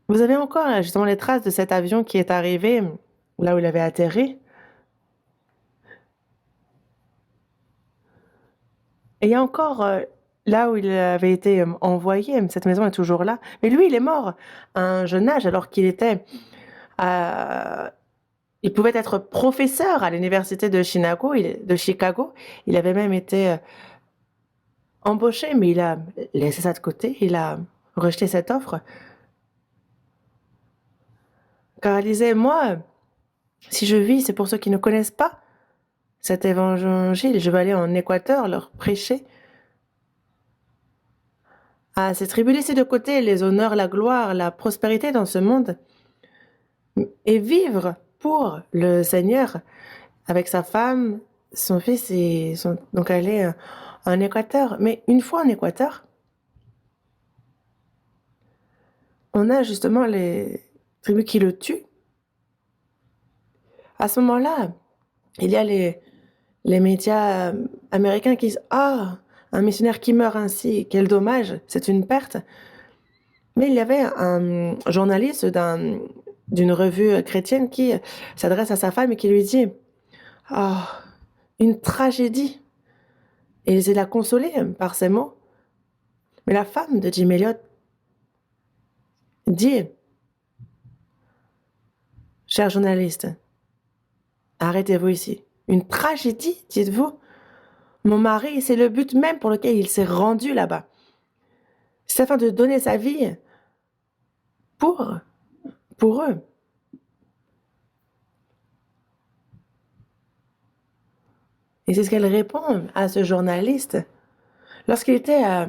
vous avez encore justement les traces de cet avion qui est arrivé là où il avait atterri. Et il y a encore là où il avait été envoyé, cette maison est toujours là. Mais lui, il est mort à un jeune âge alors qu'il était... il pouvait être professeur à l'université de Chicago. Il avait même été embauché, mais il a laissé ça de côté. Il a rejeté cette offre. Car il disait, moi, si je vis, c'est pour ceux qui ne connaissent pas cet évangile. Je vais aller en Équateur leur prêcher. C'est tribus laisser de côté les honneurs, la gloire, la prospérité dans ce monde et vivre pour le Seigneur avec sa femme, son fils et donc aller en Équateur. Mais une fois en Équateur, on a justement les tribus qui le tuent. À ce moment-là, il y a les médias américains qui disent « Ah, un missionnaire qui meurt ainsi, quel dommage, c'est une perte ». Mais il y avait un journaliste d'une revue chrétienne qui s'adresse à sa femme et qui lui dit: «Ah, une tragédie!» Et il essaie de la consoler par ces mots. Mais la femme de Jim Elliot dit: «Cher journaliste, arrêtez-vous ici. Une tragédie, dites-vous? Mon mari, c'est le but même pour lequel il s'est rendu là-bas. C'est afin de donner sa vie pour, pour eux.» Et c'est ce qu'elle répond à ce journaliste. Lorsqu'il était à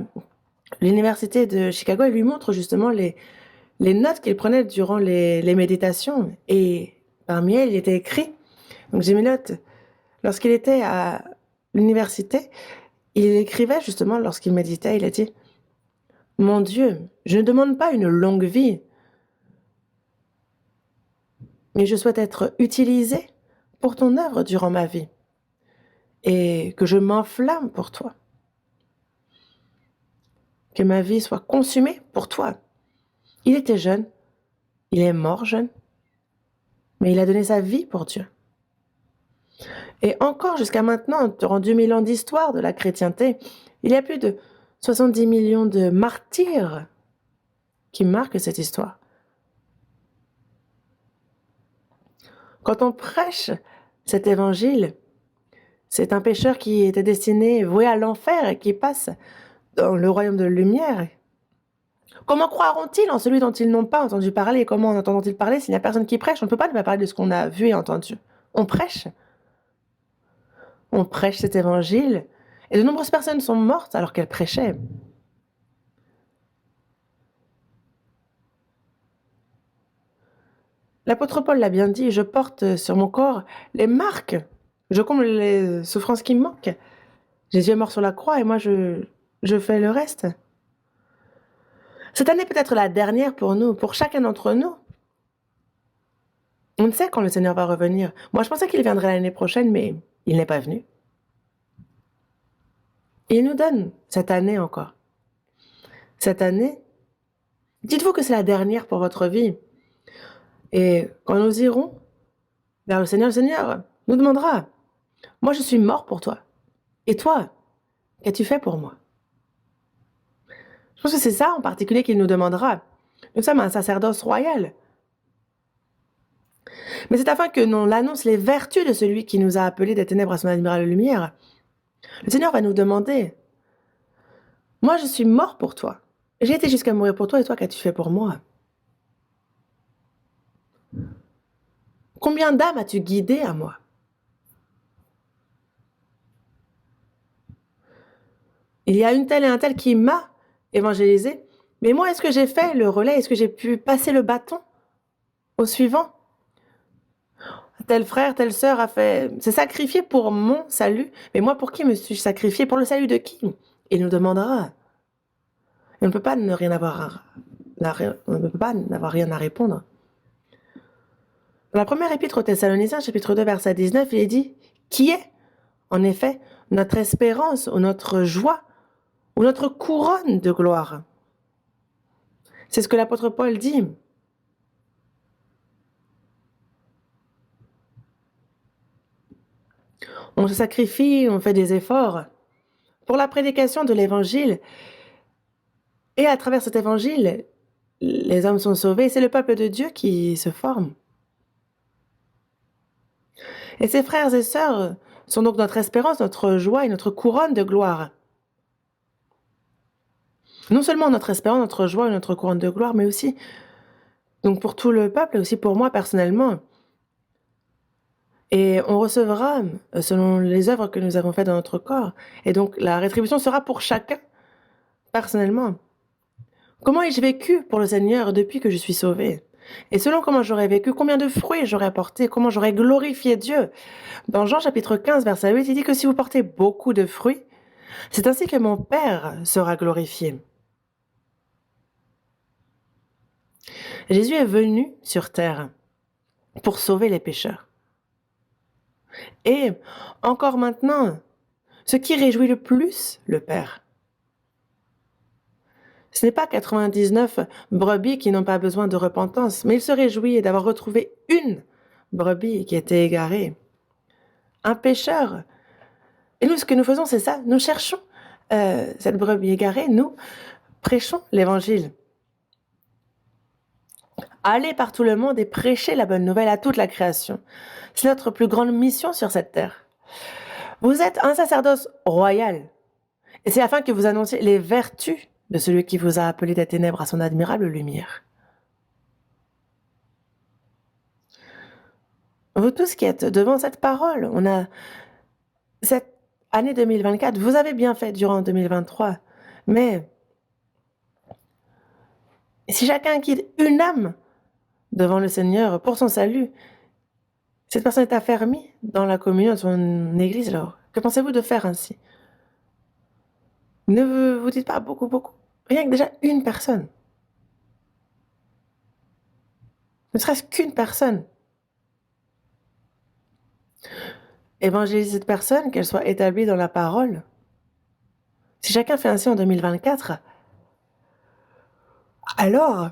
l'université de Chicago, elle lui montre justement les notes qu'il prenait durant les méditations. Et parmi elles, il était écrit, donc j'ai mes notes, lorsqu'il était à l'université, il écrivait justement lorsqu'il méditait, il a dit: «Mon Dieu, je ne demande pas une longue vie, mais je souhaite être utilisé pour ton œuvre durant ma vie et que je m'enflamme pour toi, que ma vie soit consumée pour toi.» Il était jeune, il est mort jeune, mais il a donné sa vie pour Dieu. Et encore jusqu'à maintenant, durant 2000 ans d'histoire de la chrétienté, il y a plus de 70 millions de martyrs qui marquent cette histoire. Quand on prêche cet évangile, c'est un pécheur qui était destiné, voué à l'enfer et qui passe dans le royaume de la lumière. Comment croiront-ils en celui dont ils n'ont pas entendu parler? Et comment en entendront-ils parler s'il n'y a personne qui prêche? On ne peut pas ne pas parler de ce qu'on a vu et entendu. On prêche. On prêche cet évangile. Et de nombreuses personnes sont mortes alors qu'elles prêchaient. L'apôtre Paul l'a bien dit: je porte sur mon corps les marques. Je comble les souffrances qui me manquent. Jésus est mort sur la croix et moi je fais le reste. Cette année peut être la dernière pour nous, pour chacun d'entre nous. On ne sait quand le Seigneur va revenir. Moi, je pensais qu'il viendrait l'année prochaine, mais il n'est pas venu. Et il nous donne cette année encore. Cette année, dites-vous que c'est la dernière pour votre vie. Et quand nous irons vers le Seigneur nous demandera: moi, je suis mort pour toi. Et toi, qu'as-tu fait pour moi? Je pense que c'est ça en particulier qu'il nous demandera. Nous sommes un sacerdoce royal. Mais c'est afin que l'on annonce les vertus de celui qui nous a appelés des ténèbres à son admirable lumière. Le Seigneur va nous demander: moi, je suis mort pour toi. J'ai été jusqu'à mourir pour toi, et toi, qu'as-tu fait pour moi? Combien d'âmes as-tu guidé à moi? Il y a une telle et un tel qui m'a évangélisé, mais moi, est-ce que j'ai fait le relais? Est-ce que j'ai pu passer le bâton au suivant? Tel frère, telle sœur s'est sacrifié pour mon salut, mais moi, pour qui me suis-je sacrifié? Pour le salut de qui? Il nous demandera. Et on ne peut pas ne rien avoir, on ne peut pas n'avoir rien à répondre. Dans la première épître aux Thessaloniciens, chapitre 2, verset 19, il est dit: qui est, en effet, notre espérance ou notre joie ou notre couronne de gloire? C'est ce que l'apôtre Paul dit. On se sacrifie, on fait des efforts pour la prédication de l'évangile. Et à travers cet évangile, les hommes sont sauvés. C'est le peuple de Dieu qui se forme. Et ces frères et sœurs sont donc notre espérance, notre joie et notre couronne de gloire. Non seulement notre espérance, notre joie et notre couronne de gloire, mais aussi donc pour tout le peuple et aussi pour moi personnellement. Et on recevra selon les œuvres que nous avons faites dans notre corps. Et donc la rétribution sera pour chacun personnellement. Comment ai-je vécu pour le Seigneur depuis que je suis sauvée? Et selon comment j'aurais vécu, combien de fruits j'aurais apporté, comment j'aurais glorifié Dieu? Dans Jean chapitre 15, verset 8, il dit que si vous portez beaucoup de fruits, c'est ainsi que mon Père sera glorifié. Jésus est venu sur terre pour sauver les pécheurs. Et encore maintenant, ce qui réjouit le plus le Père, Ce n'est pas 99 brebis qui n'ont pas besoin de repentance, mais il se réjouit d'avoir retrouvé une brebis qui était égarée. Un pécheur. Et nous, ce que nous faisons, c'est ça. Nous cherchons cette brebis égarée. Nous prêchons l'évangile. Allez par tout le monde et prêchez la bonne nouvelle à toute la création. C'est notre plus grande mission sur cette terre. Vous êtes un sacerdoce royal. Et c'est afin que vous annonciez les vertus de celui qui vous a appelé des ténèbres à son admirable lumière. Vous tous qui êtes devant cette parole, on a cette année 2024, vous avez bien fait durant 2023, mais si chacun quitte une âme devant le Seigneur pour son salut, cette personne est affermie dans la communion de son Église. Alors, que pensez-vous de faire ainsi? Ne vous dites pas beaucoup, rien que déjà une personne. Ne serait-ce qu'une personne. Évangéliser cette personne, qu'elle soit établie dans la parole. Si chacun fait ainsi en 2024, alors,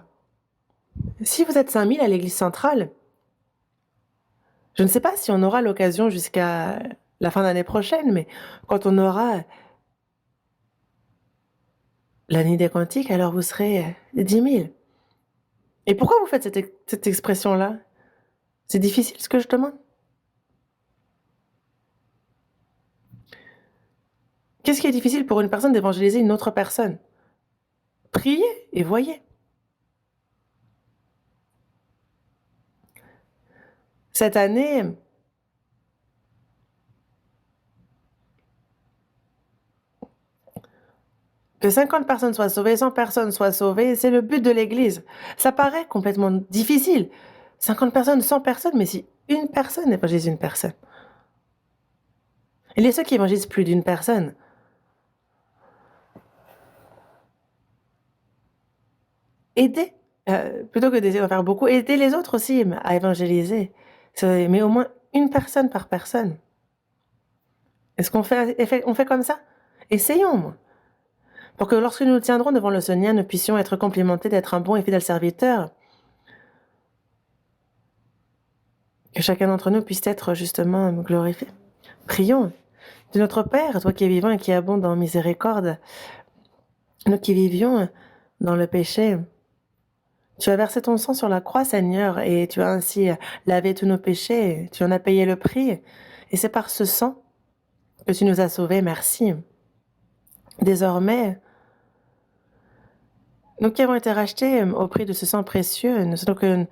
si vous êtes 5000 à l'église centrale, je ne sais pas si on aura l'occasion jusqu'à la fin d'année prochaine, mais quand on aura l'année des cantiques, alors vous serez 10 000. Et pourquoi vous faites cette expression-là? C'est difficile ce que je demande? Qu'est-ce qui est difficile pour une personne d'évangéliser une autre personne? Priez et voyez. Cette année, que 50 personnes soient sauvées, 100 personnes soient sauvées, c'est le but de l'Église. Ça paraît complètement difficile. 50 personnes, 100 personnes, mais si une personne évangélise une personne. Il y a ceux qui évangélisent plus d'une personne. Aidez, plutôt que d'essayer d'en faire beaucoup, aidez les autres aussi à évangéliser. Mais au moins une personne par personne. Est-ce qu'on fait comme ça? Essayons, moi. Pour que lorsque nous nous tiendrons devant le Seigneur, nous puissions être complimentés d'être un bon et fidèle serviteur. Que chacun d'entre nous puisse être justement glorifié. Prions. De notre Père, toi qui es vivant et qui abonde en miséricorde, nous qui vivions dans le péché, tu as versé ton sang sur la croix, Seigneur, et tu as ainsi lavé tous nos péchés, tu en as payé le prix, et c'est par ce sang que tu nous as sauvés, merci. Désormais, nous qui avons été rachetés au prix de ce sang précieux, nous savons que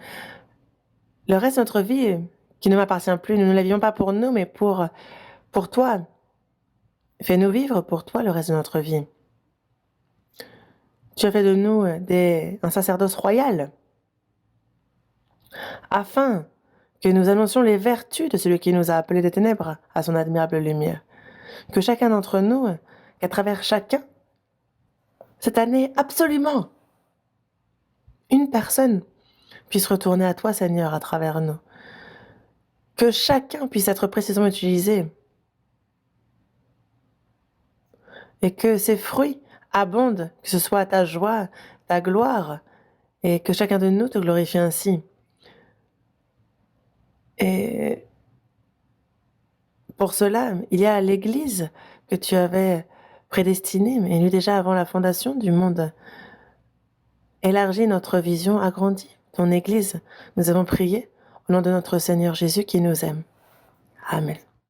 le reste de notre vie, qui ne m'appartient plus, nous ne la vivons pas pour nous, mais pour toi. Fais-nous vivre pour toi le reste de notre vie. Tu as fait de nous un sacerdoce royal, afin que nous annoncions les vertus de celui qui nous a appelés des ténèbres à son admirable lumière. Que chacun d'entre nous, qu'à travers chacun, cette année, absolument, une personne puisse retourner à toi, Seigneur, à travers nous. Que chacun puisse être précisément utilisé. Et que ces fruits abondent, que ce soit ta joie, ta gloire, et que chacun de nous te glorifie ainsi. Et pour cela, il y a l'Église que tu avais prédestinée, mais élue déjà avant la fondation du monde. Élargis notre vision, agrandis ton Église. Nous avons prié au nom de notre Seigneur Jésus qui nous aime. Amen.